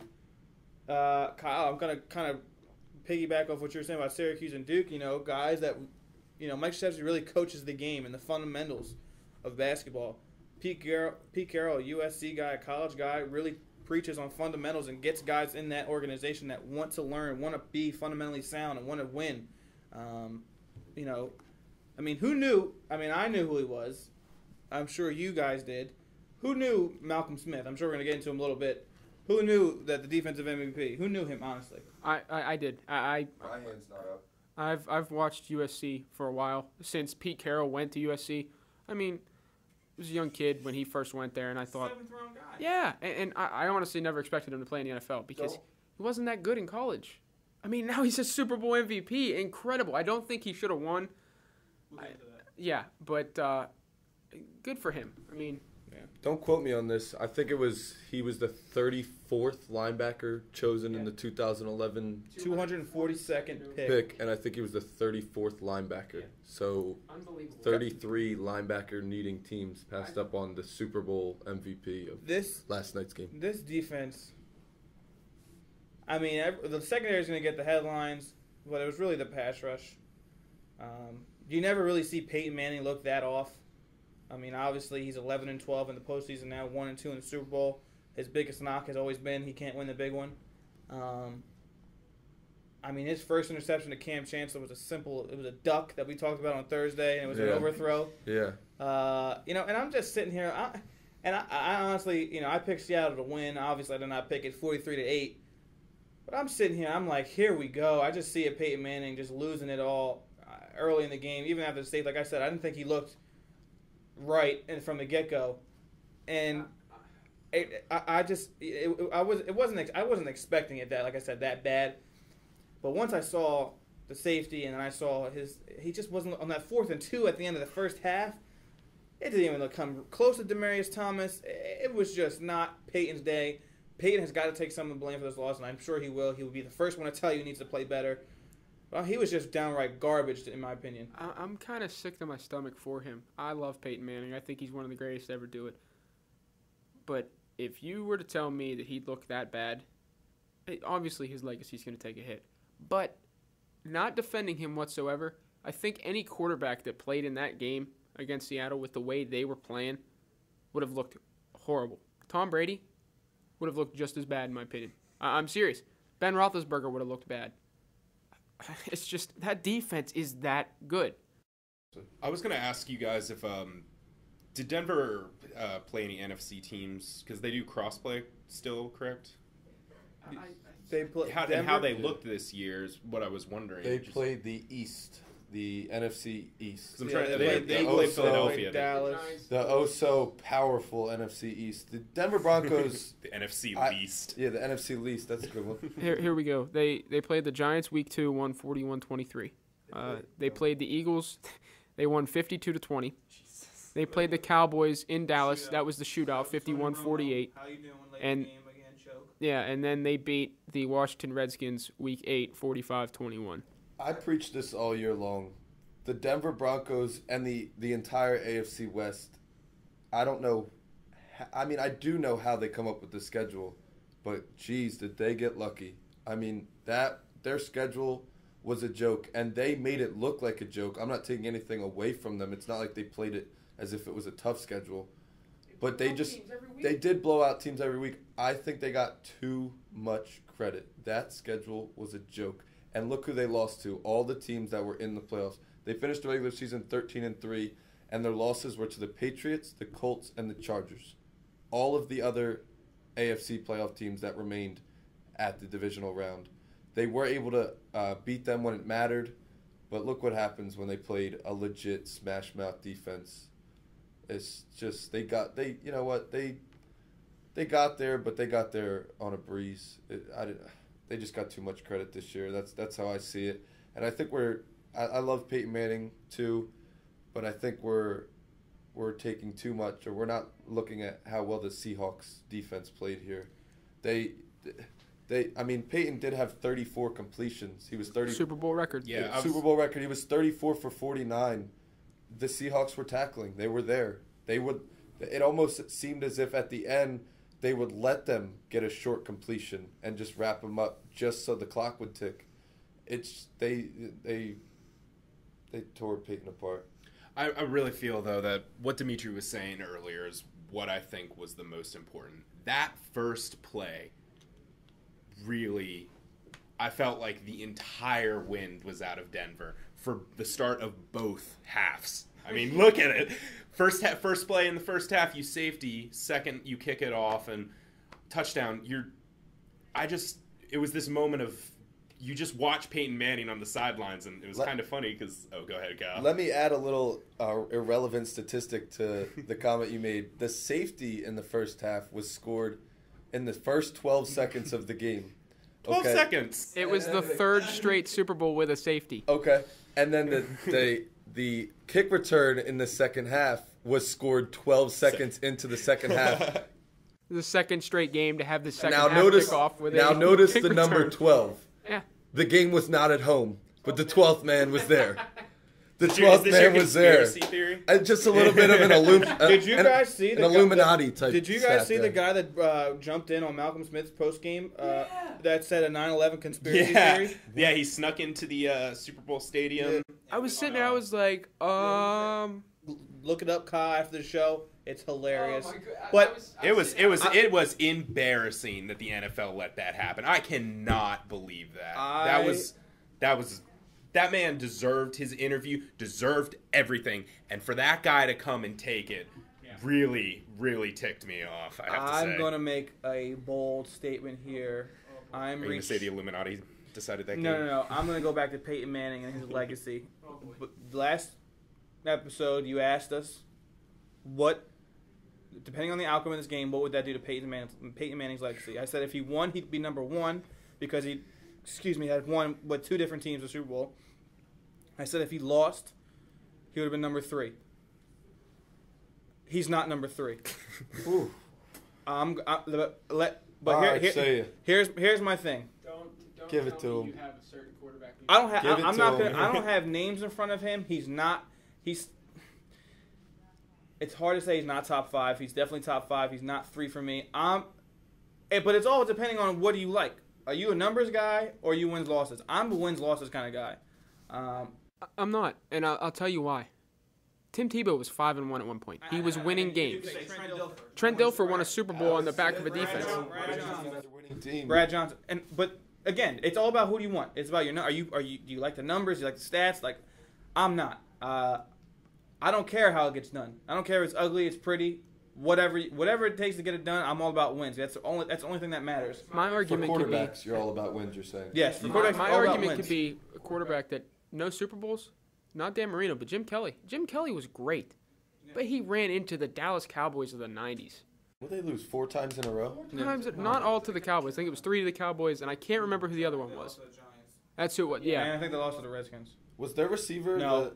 Kyle, I'm gonna kind of piggyback off what you were saying about Syracuse and Duke. Guys that Mike Krzyzewski really coaches the game and the fundamentals of basketball. Pete Carroll, USC guy, college guy, really preaches on fundamentals and gets guys in that organization that want to learn, want to be fundamentally sound, and want to win. Who knew? I knew who he was. I'm sure you guys did. Who knew Malcolm Smith? I'm sure we're going to get into him a little bit. Who knew that the defensive MVP? Who knew him, honestly? I did. My hand's not up. I've watched USC for a while, since Pete Carroll went to USC. He was a young kid when he first went there, and I thought, 7th round guy. Yeah, and I honestly never expected him to play in the NFL because he wasn't that good in college. Now he's a Super Bowl MVP. Incredible. I don't think he should have won. We'll get into that. Yeah, but good for him. Don't quote me on this. I think he was the 34th linebacker chosen in the 2011 242nd pick, and I think he was the 34th linebacker. Yeah. So Unbelievable. 33 linebacker needing teams passed up on the Super Bowl MVP of last night's game. This defense, the secondary is going to get the headlines, but it was really the pass rush. You never really see Peyton Manning look that off. Obviously he's 11-12 in the postseason now, 1-2 in the Super Bowl. His biggest knock has always been he can't win the big one. His first interception to Cam Chancellor was it was a duck that we talked about on Thursday, and it was an overthrow. Yeah. And I'm just sitting here, I honestly, I picked Seattle to win. Obviously, I did not pick it 43-8. But I'm sitting here, I'm like, here we go. I just see a Peyton Manning just losing it all early in the game, even after the state. Like I said, I didn't think he looked right and from the get-go, and I wasn't expecting it that bad. But once I saw the safety and I saw he just wasn't on that 4th and 2 at the end of the first half. It didn't even come close to Demaryius Thomas. It was just not Peyton's day. Peyton has got to take some of the blame for this loss, and I'm sure he will. He will be the first one to tell you he needs to play better. Well, he was just downright garbage, in my opinion. I'm kind of sick to my stomach for him. I love Peyton Manning. I think he's one of the greatest to ever do it. But if you were to tell me that he'd look that bad, obviously his legacy's going to take a hit. But not defending him whatsoever, I think any quarterback that played in that game against Seattle with the way they were playing would have looked horrible. Tom Brady would have looked just as bad, in my opinion. I'm serious. Ben Roethlisberger would have looked bad. It's just that defense is that good. I was going to ask you guys if did Denver play any NFC teams, because they do crossplay still, correct? How they looked this year is what I was wondering. They played the East, the NFC East. They played Philadelphia, Dallas. The so powerful NFC East. The Denver Broncos. The NFC least. Yeah, the NFC least. That's a good one. Here we go. They played the Giants week 2, won 41-23. They played the Eagles. They won 52-20. They played the Cowboys in Dallas. That was the shootout, 51-48. How you doing late game again, choke? Yeah, and then they beat the Washington Redskins week 8, 45-21. I preached this all year long. The Denver Broncos and the entire AFC West, I don't know. I do know how they come up with the schedule, but geez, did they get lucky. Their schedule was a joke, and they made it look like a joke. I'm not taking anything away from them. It's not like they played it as if it was a tough schedule. But they did blow out teams every week. I think they got too much credit. That schedule was a joke. And look who they lost to, all the teams that were in the playoffs. They finished the regular season 13-3, and their losses were to the Patriots, the Colts, and the Chargers. All of the other AFC playoff teams that remained at the divisional round. They were able to beat them when it mattered. But look what happens when they played a legit smash mouth defense. It's just they got there, but they got there on a breeze. They just got too much credit this year. That's how I see it. And I think I love Peyton Manning too, but I think we're taking too much, or we're not looking at how well the Seahawks defense played here. Peyton did have 34 completions. He was 30 Super Bowl record. Yeah, Super Bowl record. He was 34 for 49. The Seahawks were tackling. They were there. It almost seemed as if at the end they would let them get a short completion and just wrap them up just so the clock would tick. They tore Peyton apart. I really feel, though, that what Dimitri was saying earlier is what I think was the most important. That first play, really, I felt like the entire wind was out of Denver for the start of both halves. I mean, look at it. First play in the first half, you safety. Second, you kick it off and touchdown. It was this moment of, you just watch Peyton Manning on the sidelines, and it was kind of funny because, go ahead, Kyle. Let me add a little irrelevant statistic to the comment you made. The safety in the first half was scored in the first 12 seconds of the game. 12 seconds. It was the third straight Super Bowl with a safety. Okay. And then the kick return in the second half was scored 12 seconds into the second half. The second straight game to have the second Now half notice, kickoff with now a notice kick the number return. 12. Yeah. The game was not at home, but the 12th man was there. The Is 12th this your man was there. conspiracy theory? Just a little bit of an Did you guys see the Illuminati type? Did you guys stat see there. the guy that jumped in on Malcolm Smith's post game that said a 9/11 conspiracy Yeah. theory? Yeah, he snuck into the Super Bowl stadium. I was sitting there, I was like, Look it up, Kyle, after the show. It's hilarious. Oh my God. But It was embarrassing that the NFL let that happen. I cannot believe that. That man deserved his interview, deserved everything, and for that guy to come and take it really, really ticked me off. I have to say. I'm going to make a bold statement here. Are you going to say the Illuminati decided that game? No. I'm going to go back to Peyton Manning and his legacy. But last episode, you asked us what, depending on the outcome of this game, what would that do to Peyton Manning's legacy? I said if he won, he'd be number one because he had won with two different teams the Super Bowl. I said if he lost, he would have been number 3. He's not number 3. Here's my thing. don't Give it tell to me him. you have a certain quarterback. I don't have names in front of him. It's hard to say he's not top 5. He's definitely top 5. He's not 3 for me. But it's all depending on what do you like. Are you a numbers guy or are you wins losses? I'm a wins losses kind of guy. I'm not, and I'll tell you why. Tim Tebow was 5-1 at one point. He was winning games. Trent Dilfer won a Super Bowl on the back of a defense. Brad Johnson. But again, it's all about who do you want. It's about do you like the numbers? Do you like the stats? Like, I'm not. I don't care how it gets done. I don't care if it's ugly, it's pretty, whatever it takes to get it done. I'm all about wins. That's the only thing that matters. My For argument could be quarterbacks, you're all about wins, you're saying. Yes, for my quarterbacks, all about argument wins. could be a quarterback that no Super Bowls, not Dan Marino, but Jim Kelly. Jim Kelly was great, but he ran into the Dallas Cowboys of the '90s. Will they lose 4 times in a row? Not all to the Cowboys. I think it was 3 to the Cowboys, and I can't remember who the other one was. That's who it was. Yeah. And I think they lost to the Redskins. Was their receiver? No.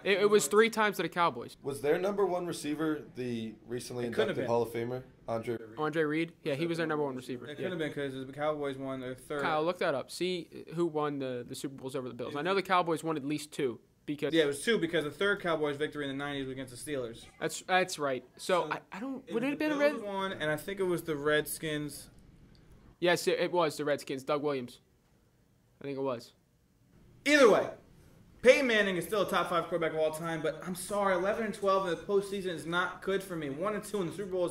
It was 3 times to the Cowboys. Was their number 1 receiver the recently It could have inducted been. Hall of Famer, Andre? Andre Reed? Yeah, he was their number 1 receiver. It could have been because the Cowboys won their third. Kyle, look that up. See who won the Super Bowls over the Bills. I know the Cowboys won at least 2 because Yeah, it was 2 because the third Cowboys victory in the '90s was against the Steelers. that's right. So I don't. Would it have been a Red? One, and I think it was the Redskins. Yes, it was the Redskins. Doug Williams. I think it was. Either way, Peyton Manning is still a top 5 quarterback of all time, but I'm sorry, 11-12 in the postseason is not good for me. 1-2 in the Super Bowl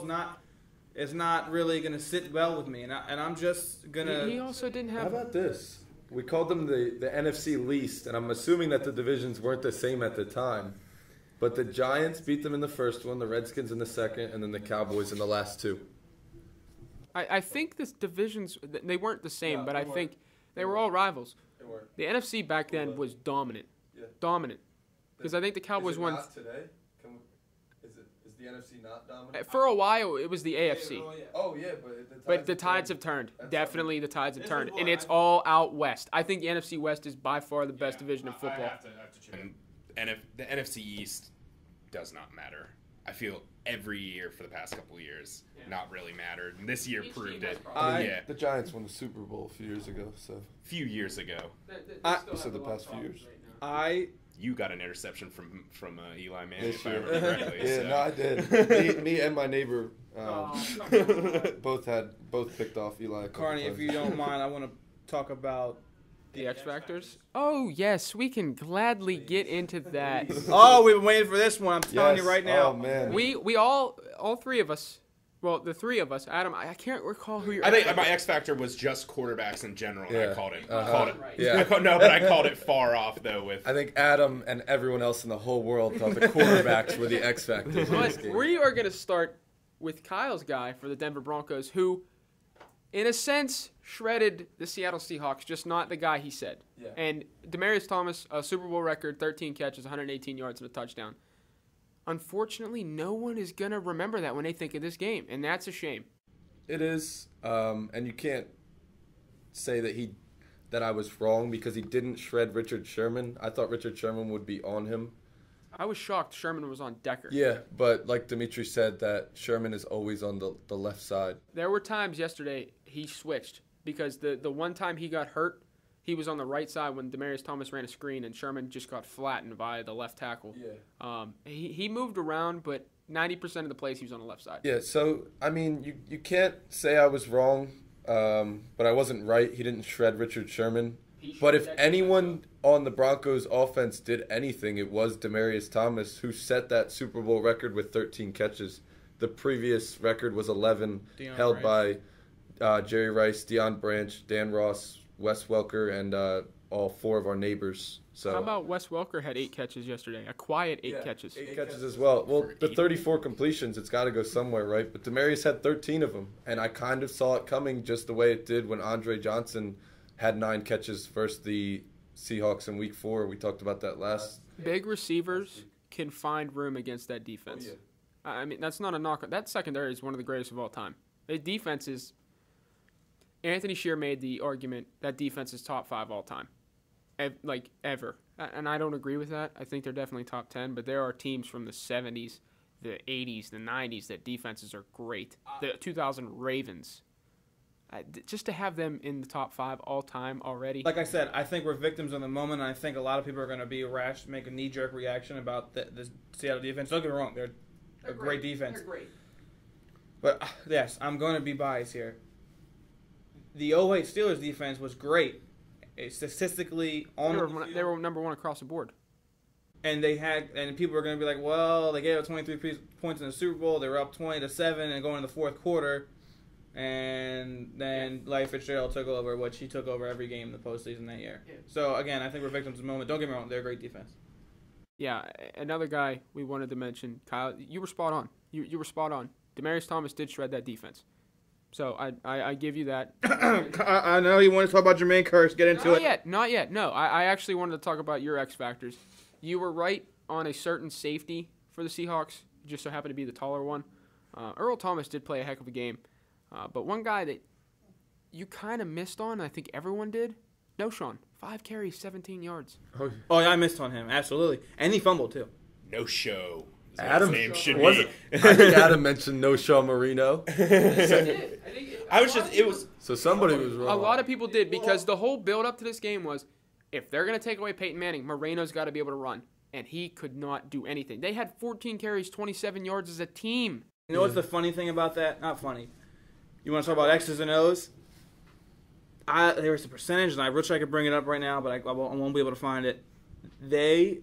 is not really going to sit well with me, and I'm just gonna. He also didn't How have. about this? We called them the NFC least, and I'm assuming that the divisions weren't the same at the time. But the Giants beat them in the first one, the Redskins in the second, and then the Cowboys in the last 2. I think this divisions they weren't the same, but I think They were all rivals. They were. The NFC back then was dominant. Yeah. Dominant. Because I think the Cowboys won. Not today? Is the NFC not dominant? For a while, it was the AFC. Oh yeah, But the tides have turned. Definitely the tides have turned. And it's all out west. I think the NFC West is by far the best division of football. I have to check. And if the NFC East does not matter. I feel every year for the past couple of years not really mattered. And this year proved it. The Giants won the Super Bowl a few years ago, so. Few years ago. So the past few years. You got an interception from Eli Manning, if I remember correctly. Yeah, so. no, I did. me and my neighbor both picked off Eli. Carney, if you don't mind, I want to talk about the X Factors. Oh yes, we can gladly get into that. Oh, we've been waiting for this one. I'm telling you right now. Oh man. We all three of us. Well, the three of us. Adam, I can't recall who your. I think my X Factor was just quarterbacks in general. And I called it. Right. Yeah. But I called it far off though. With I think Adam and everyone else in the whole world thought the quarterbacks were the X Factors. But we are going to start with Kyle's guy for the Denver Broncos, who, in a sense, shredded the Seattle Seahawks, just not the guy he said. Yeah. And Demaryius Thomas, a Super Bowl record, 13 catches, 118 yards, and a touchdown. Unfortunately, no one is going to remember that when they think of this game, and that's a shame. It is, and you can't say that I was wrong because he didn't shred Richard Sherman. I thought Richard Sherman would be on him. I was shocked Sherman was on Decker. Yeah, but like Dimitri said, that Sherman is always on the left side. There were times yesterday he switched because the one time he got hurt, he was on the right side when Demaryius Thomas ran a screen and Sherman just got flattened by the left tackle. Yeah. He moved around, but 90% of the plays he was on the left side. Yeah, so, I mean, you can't say I was wrong, but I wasn't right. He didn't shred Richard Sherman. But if anyone on the Broncos offense did anything, it was Demaryius Thomas, who set that Super Bowl record with 13 catches. The previous record was 11, held by Jerry Rice, Deion Branch, Dan Ross, Wes Welker, and all four of our neighbors. So how about Wes Welker had 8 catches yesterday? A quiet 8 catches. 8 catches as well. Well, the 34 completions, it's got to go somewhere, right? But Demaryius had 13 of them, and I kind of saw it coming just the way it did when Andre Johnson had 9 catches versus the Seahawks in Week 4. We talked about that last. Big receivers can find room against that defense. Oh, yeah. I mean, that's not a knock. That secondary is one of the greatest of all time. The defense is. Anthony Shear made the argument that defense is top 5 all time, ever. And I don't agree with that. I think they're definitely top 10. But there are teams from the 70s, the 80s, the 90s that defenses are great. The 2000 Ravens. Just to have them in the top 5 all time already. Like I said, I think we're victims of the moment, and I think a lot of people are going to be rash, make a knee-jerk reaction about the Seattle defense. Don't get me wrong, they're a great defense. They're great. But, yes, I'm going to be biased here. The 08 Steelers defense was great. Statistically, on the field. They were number 1 across the board. And people are going to be like, well, they gave up 23 points in the Super Bowl. They were up 20-7 and going in the fourth quarter. And then Larry Fitzgerald took over, which he took over every game in the postseason that year. Yeah. So, again, I think we're victims of the moment. Don't get me wrong, they're a great defense. Yeah, another guy we wanted to mention, Kyle, you were spot on. You were spot on. Demaryius Thomas did shred that defense. So I give you that. I know you want to talk about Jermaine Kearse. Get into it. Not yet. No, I actually wanted to talk about your X factors. You were right on a certain safety for the Seahawks. Just so happened to be the taller one. Earl Thomas did play a heck of a game. But one guy that you kind of missed on, I think everyone did, No-Shawn. 5 carries, 17 yards. Oh, yeah, I missed on him. Absolutely. And he fumbled, too. No show. Adam name should was be. I think Adam mentioned No-Shawn Marino. So somebody was wrong. A lot of people did because the whole build-up to this game was if they're going to take away Peyton Manning, Moreno's got to be able to run. And he could not do anything. They had 14 carries, 27 yards as a team. You know what's the funny thing about that? Not funny. You want to talk about X's and O's? There was a percentage, and I wish I could bring it up right now, but I won't be able to find it. The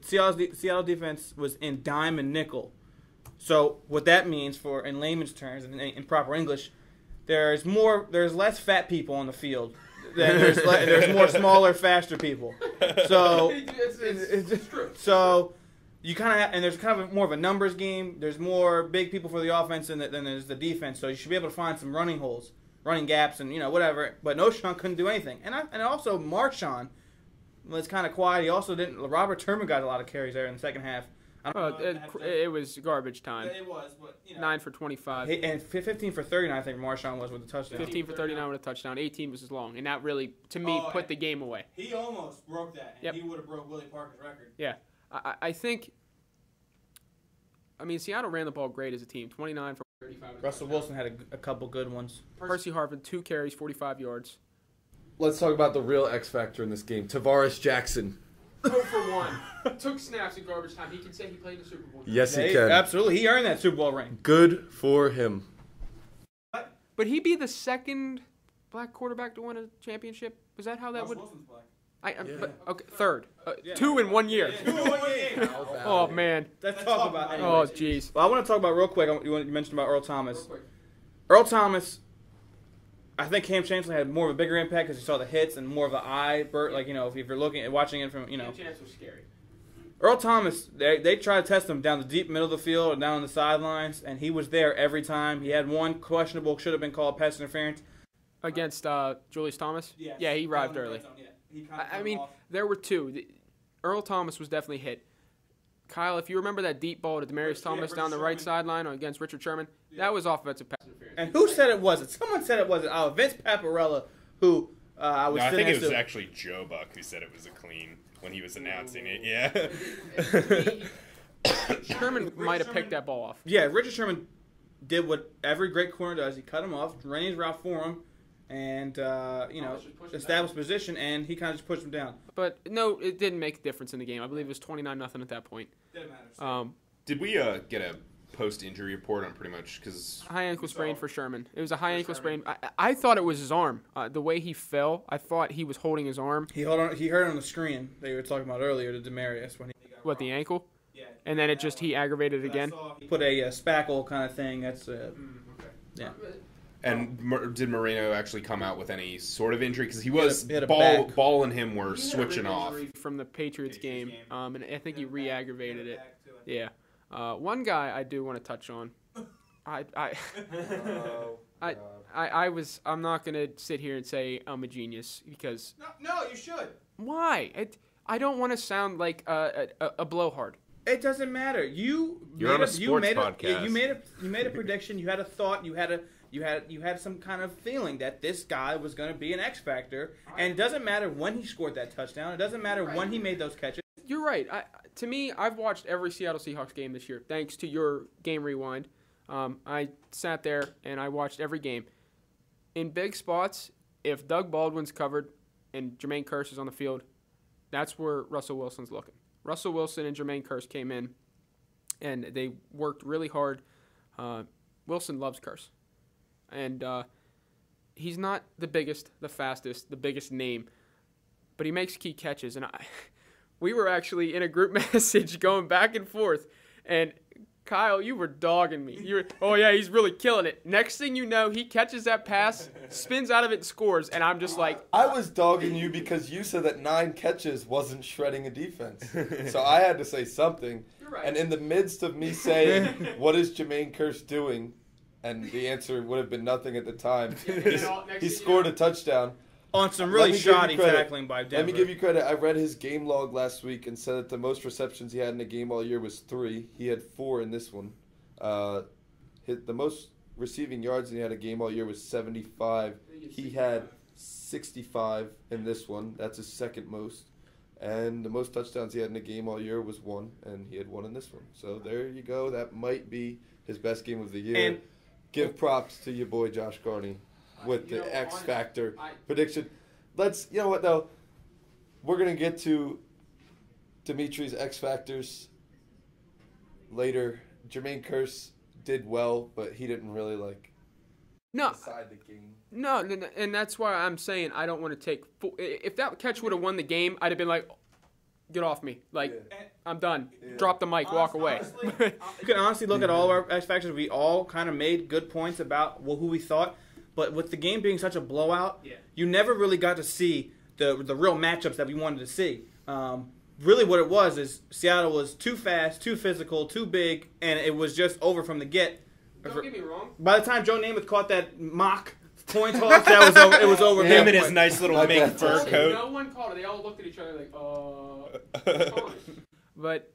Seattle defense was in dime and nickel. So what that means, in layman's terms, in proper English, there's less fat people on the field. There's more smaller, faster people. So it's true. So. You and there's kind of more of a numbers game. There's more big people for the offense than there's the defense, so you should be able to find some running holes. running gaps and whatever. But Noshawn couldn't do anything, and also Marshawn was kind of quiet. He also didn't. Robert Turman got a lot of carries there in the second half. It was garbage time. It was, but 9 for 25. And 15 for 39, I think Marshawn was with the touchdown. 15 for 39 with a touchdown. 18 was as long, and that really, to me, put the game away. He almost broke that, and he would have broke Willie Parker's record. Yeah, I think. I mean, Seattle ran the ball great as a team. 29 for 35. Russell Wilson had a couple good ones. Percy Harvin, 2 carries, 45 yards. Let's talk about the real X factor in this game. Tavares Jackson. 0 for 1. Took snaps in garbage time. He can say he played in the Super Bowl. Yes, he can. Absolutely. He earned that Super Bowl ring. Good for him. But he'd be the second black quarterback to win a championship? Was that how that would... Wilson's black. Okay, third. 2 in 1 year. 2 in 1 game. Oh, man. Let's talk about it. Oh, jeez. Well, I want to talk about real quick. You mentioned about Earl Thomas. Earl Thomas, I think Cam Chancellor had more of a bigger impact because he saw the hits and more of the eye. If you're looking at watching it from, Cam Chancellor was scary. Earl Thomas, they tried to test him down the deep middle of the field or down on the sidelines, and he was there every time. He had one questionable, should have been called pass interference. Against Julius Thomas? Yes. Yeah, he arrived early. I mean, there were 2. Earl Thomas was definitely hit. Kyle, if you remember that deep ball to Demaryius Thomas down the right sideline against Richard Sherman, that was offensive pass interference. And who said it wasn't? Someone said it wasn't. Vince Paparella, who I was I sitting think next it was to. actually Joe Buck who said it was a clean when he was announcing it. Yeah. Sherman might have picked that ball off. Yeah, Richard Sherman did what every great corner does. He cut him off, ran his route for him, and established position, and he kind of just pushed him down. But no, it didn't make a difference in the game. I believe it was 29-0 at that point. Didn't matter. Did we get a post-injury report on pretty much because High ankle sprain for Sherman. It was a high ankle sprain. I thought it was his arm. The way he fell, I thought he was holding his arm. He heard it on the screen that you were talking about earlier to Demaryius when he got The ankle? Yeah. And then he aggravated it again. He put a spackle kind of thing. That's yeah. And did Moreno actually come out with any sort of injury? Because he was he had a back. Ball and him were switching off from the Patriots game, and I think he re-aggravated it. Yeah. One guy I do want to touch on. I'm not gonna sit here and say I'm a genius because. No, you should. Why? I don't want to sound like a blowhard. It doesn't matter. You're on a sports podcast. You made a prediction. You had a thought. You had some kind of feeling that this guy was going to be an X factor. And it doesn't matter when he scored that touchdown. It doesn't matter when he made those catches. You're right. To me, I've watched every Seattle Seahawks game this year, thanks to your game rewind. I sat there and I watched every game. In big spots, if Doug Baldwin's covered and Jermaine Kearse is on the field, that's where Russell Wilson's looking. Russell Wilson and Jermaine Kearse came in, and they worked really hard. Wilson loves Kearse. And he's not the biggest, the fastest, the biggest name, but he makes key catches. And we were actually in a group message going back and forth, and Kyle, you were dogging me. You were, oh yeah, he's really killing it. Next thing you know, he catches that pass, spins out of it, and scores, and I'm just like... I was dogging you because you said that 9 catches wasn't shredding a defense. So I had to say something. You're right. And in the midst of me saying, what is Jermaine Kearse doing? And the answer would have been nothing at the time. He scored a touchdown. On some really shoddy tackling by Denver. Let me give you credit. I read his game log last week and said that the most receptions he had in a game all year was 3. He had 4 in this one. The most receiving yards he had a game all year was 75. He had 65 in this one. That's his second most. And the most touchdowns he had in a game all year was 1, and he had 1 in this one. So there you go. That might be his best game of the year. And give props to your boy Josh Carney with the X Factor prediction. You know what, though? We're going to get to Dimitri's X Factors later. Jermaine Kearse did well, but he didn't really, decide the game. No, and that's why I'm saying I don't want to take... If that catch would have won the game, I'd have been like, get off me. I'm done. Yeah. Drop the mic, walk away. Honestly, you can honestly look at all of our X Factors. We all kind of made good points about who we thought. But with the game being such a blowout, you never really got to see the real matchups that we wanted to see. Really what it was is Seattle was too fast, too physical, too big, and it was just over from the get. Don't get me wrong. By the time Joe Namath caught that mock Coin toss. That was over. It was over. Him real and his quick. nice little mink fur coat. No one called it. They all looked at each other like, But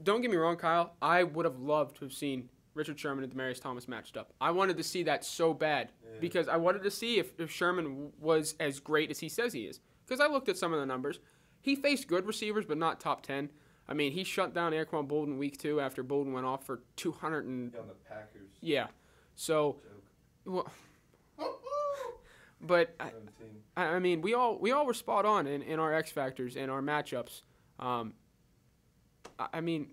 don't get me wrong, Kyle. I would have loved to have seen Richard Sherman and Demaryius Thomas matched up. I wanted to see that so bad because I wanted to see if Sherman was as great as he says he is. Because I looked at some of the numbers. He faced good receivers, but not top 10. I mean, he shut down Anquan Bolden week 2 after Bolden went off for 200 and... On the Packers. Yeah. So... Well, but I mean, we all were spot on in our X factors and our matchups. I mean,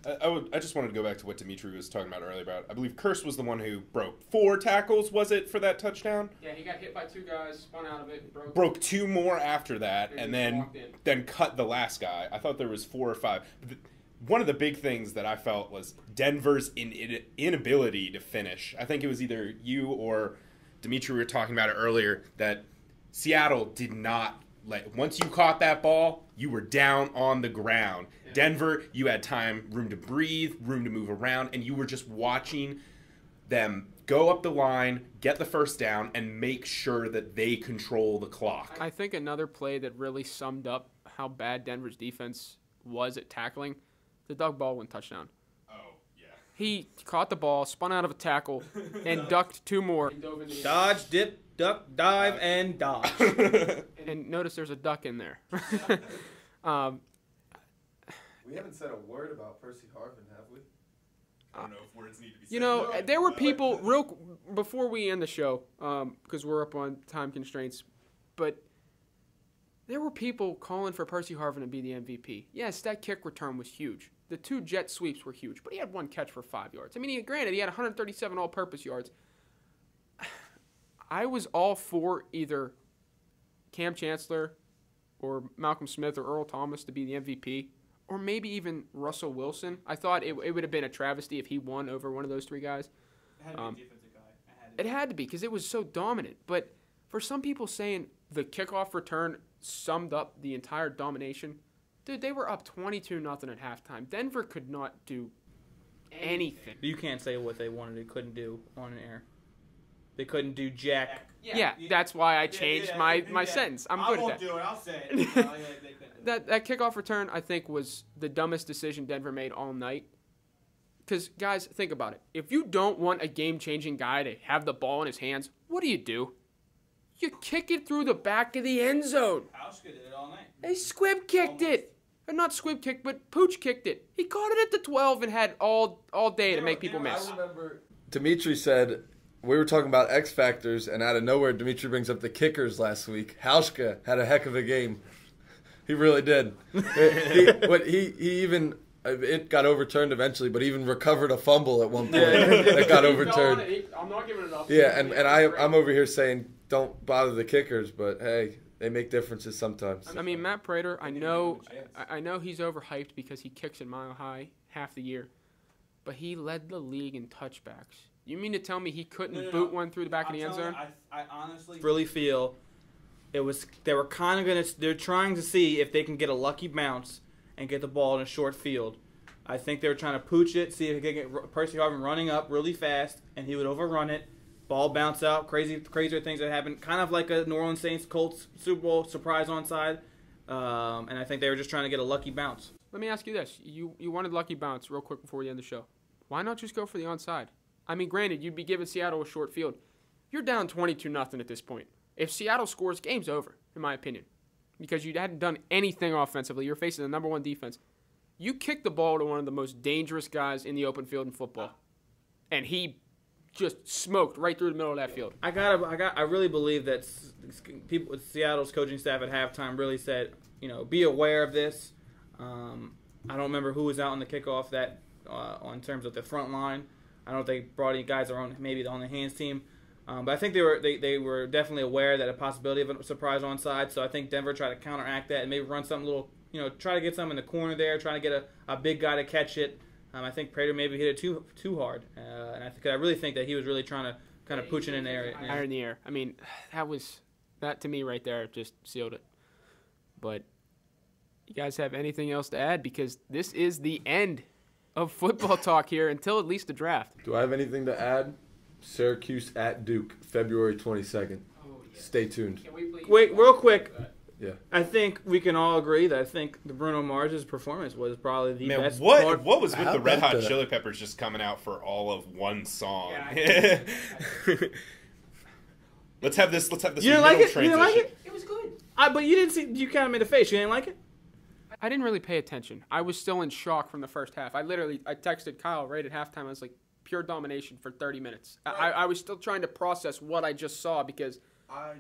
I just wanted to go back to what Dimitri was talking about earlier about. I believe Kurse was the one who broke 4 tackles. Was it for that touchdown? yeah, he got hit by 2 guys, spun out of it, and Broke 2 more after that, and walked in. then cut the last guy. I thought there was 4 or 5. But one of the big things that I felt was Denver's inability to finish. I think it was either you or Dimitri were talking about it earlier that Seattle did not once you caught that ball, you were down on the ground. Yeah. Denver, you had room to breathe, room to move around, and you were just watching them go up the line, get the first down, and make sure that they control the clock. I think another play that really summed up how bad Denver's defense was at tackling, the Doug Baldwin touchdown. Oh, yeah. He caught the ball, spun out of a tackle, and ducked 2 more. Dodge, dip, duck, dive, and dodge. And notice there's a duck in there. We haven't said a word about Percy Harvin, have we? I don't know if words need to be said. You know, there were people before we end the show, because we're up on time constraints, but there were people calling for Percy Harvin to be the MVP. Yes, that kick return was huge. The 2 jet sweeps were huge, but he had 1 catch for 5 yards. I mean, granted, he had 137 all-purpose yards. I was all for either Cam Chancellor or Malcolm Smith or Earl Thomas to be the MVP, or maybe even Russell Wilson. I thought it would have been a travesty if he won over one of those 3 guys. It had to be a defensive guy. It had to be because it was so dominant. But for some people saying the kickoff return summed up the entire domination, dude, they were up 22-0 at halftime. Denver could not do anything. You can't say what they wanted and couldn't do on air. They couldn't do jack. Yeah, that's why I changed my sentence. I'm good at that. I won't do it. I'll say it. That kickoff return, I think, was the dumbest decision Denver made all night. Because, guys, think about it. If you don't want a game-changing guy to have the ball in his hands, what do? You kick it through the back of the end zone. Hauschka did it all night. They squib kicked it. Or not squib kicked, but pooch kicked it. He caught it at the 12 and had all day to make people miss. I remember Dimitri said... We were talking about X Factors, and out of nowhere, Dimitri brings up the kickers last week. Hauschka had a heck of a game. He really did. He even it got overturned eventually, but even recovered a fumble at one point that got overturned. I'm not giving it up. Yeah, and I'm over here saying don't bother the kickers, but hey, they make differences sometimes. I mean, Matt Prater, I know he's overhyped because he kicks it mile high half the year, but he led the league in touchbacks. You mean to tell me he couldn't boot one through the back of the end zone? I honestly really feel they're trying to see if they can get a lucky bounce and get the ball in a short field. I think they were trying to pooch it, see if they could get Percy Harvin running up really fast, and he would overrun it. Ball bounce out, crazier things that happen, kind of like a New Orleans Saints Colts Super Bowl surprise onside. And I think they were just trying to get a lucky bounce. Let me ask you this: you wanted lucky bounce real quick before we end the show. Why not just go for the onside? I mean, granted, you'd be giving Seattle a short field. You're down 22-0 at this point. If Seattle scores, game's over, in my opinion, because you hadn't done anything offensively. You're facing the number 1 defense. You kick the ball to one of the most dangerous guys in the open field in football, and he just smoked right through the middle of that field. I really believe that people with Seattle's coaching staff at halftime really said, be aware of this. I don't remember who was out on the kickoff that on terms of the front line. I don't know if they brought any guys maybe on the hands team, but I think they were definitely aware that a possibility of a surprise onside. So I think Denver tried to counteract that and maybe run something little, try to get something in the corner there, trying to get a big guy to catch it. I think Prater maybe hit it too hard, and I really think that he was really trying to kind of pooch it in the area. Higher in the air. I mean, that to me right there just sealed it. But you guys have anything else to add? Because this is the end of football talk here until at least the draft. Do I have anything to add? Syracuse at Duke, February 22nd. Oh, yeah. Stay tuned. Can we please Wait, real quick. Yeah. I think we can all agree that I think the Bruno Mars' performance was probably the Man, best what part. was with How the Red about Hot that? Chili Peppers just coming out for all of one song? Yeah, Let's have this. You didn't middle like it? You transition. didn't like it? It was good. But you didn't see. You kind of made a face. You didn't like it? I didn't really pay attention. I was still in shock from the first half. I texted Kyle right at halftime. I was like, pure domination for 30 minutes. I was still trying to process what I just saw because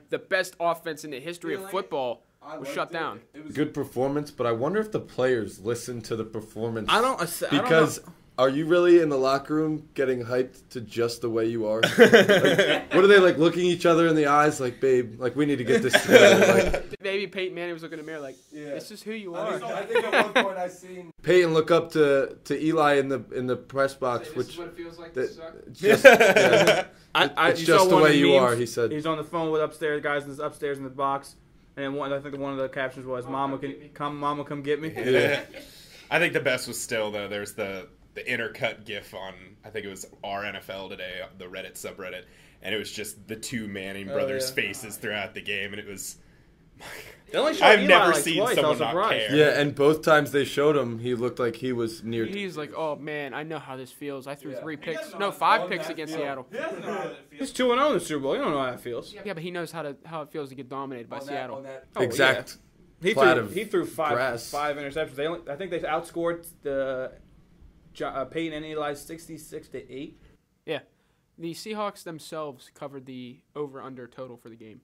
the best offense in the history of football was shut down. It was a good performance, but I wonder if the players listened to the performance. I don't Because know. are you really in the locker room getting hyped to just the way you are? Like, what are they like looking each other in the eyes like, babe, like we need to get this together? Like, Maybe Peyton Manning was looking in the mirror like, this is who you are. I think at one point I seen Peyton look up to Eli in the press box, This which is what it feels like that- to suck. just, yeah, you it's saw just the one of way you memes? are. He said. He's on the phone with upstairs guys upstairs in the box, and then I think one of the captions was, "Mama come get me." Yeah. I think the best was still though. There's the intercut GIF on. I think it was our NFL today, the Reddit subreddit, and it was just the two Manning brothers' yeah. faces throughout the game, and it was. They only showed I've Eli never like seen twice. I someone was not surprised. care. Yeah, and both times they showed him, he looked like he was near. He's like, oh man, I know how this feels. I threw 3 He picks, doesn't know no how 5 fun picks that against feels. Seattle. He doesn't know how that He's feels. 2-0 in the Super Bowl. You don't know how that feels. Yeah, but he knows how it feels to get dominated by Seattle. Oh, exact. He plat threw, of he threw five grass. interceptions. I think they outscored the Peyton and Eli 66-8. Yeah, the Seahawks themselves covered the over/under total for the game.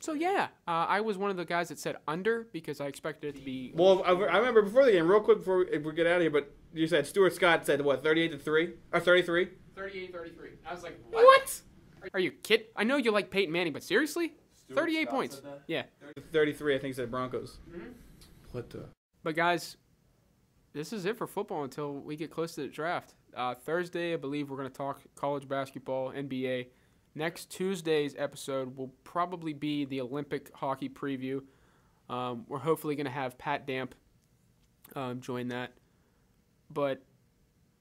So yeah, I was one of the guys that said under because I expected it to be. Well, I remember before the game, real quick before we get out of here, but you said Stuart Scott said what, 38-3 or 33? 38-33. I was like, what? Are you kidding? I know you like Peyton Manning, but seriously? 38 points. Yeah. 33, I think, said Broncos. What the? But guys, this is it for football until we get close to the draft. Thursday, I believe we're going to talk college basketball, NBA. Next Tuesday's episode will probably be the Olympic hockey preview. We're hopefully going to have Pat Damp join that. But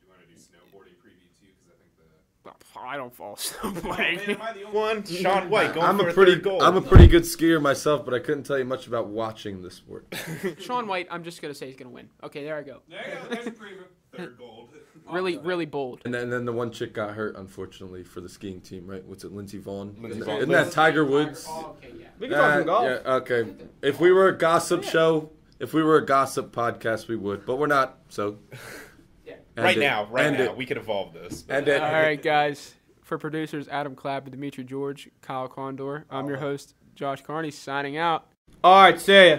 You want to do snowboarding preview too? Because I think I don't fall Man, snowboarding. am I the only one. Sean White going I'm for a a pretty third goal. I'm a pretty good skier myself, but I couldn't tell you much about watching the sport. Sean White, I'm just going to say he's going to win. Okay, there I go. There you go. There's a preview. third gold. Really bold. And then the one chick got hurt, unfortunately, for the skiing team, right? What's it, Lindsey Vonn? Lindsey Isn't Vonn. isn't that Tiger Woods? Oh, okay, yeah. We can talk some golf. Yeah, okay. If we were a gossip show, if we were a gossip podcast, we would, but we're not. So, Yeah. end Right it. now, End it. we could evolve this. End it. All right, guys. For producers Adam Clapp and Dimitri George, Kyle Condor, I'm your host, Josh Carney, signing out. All right, see ya.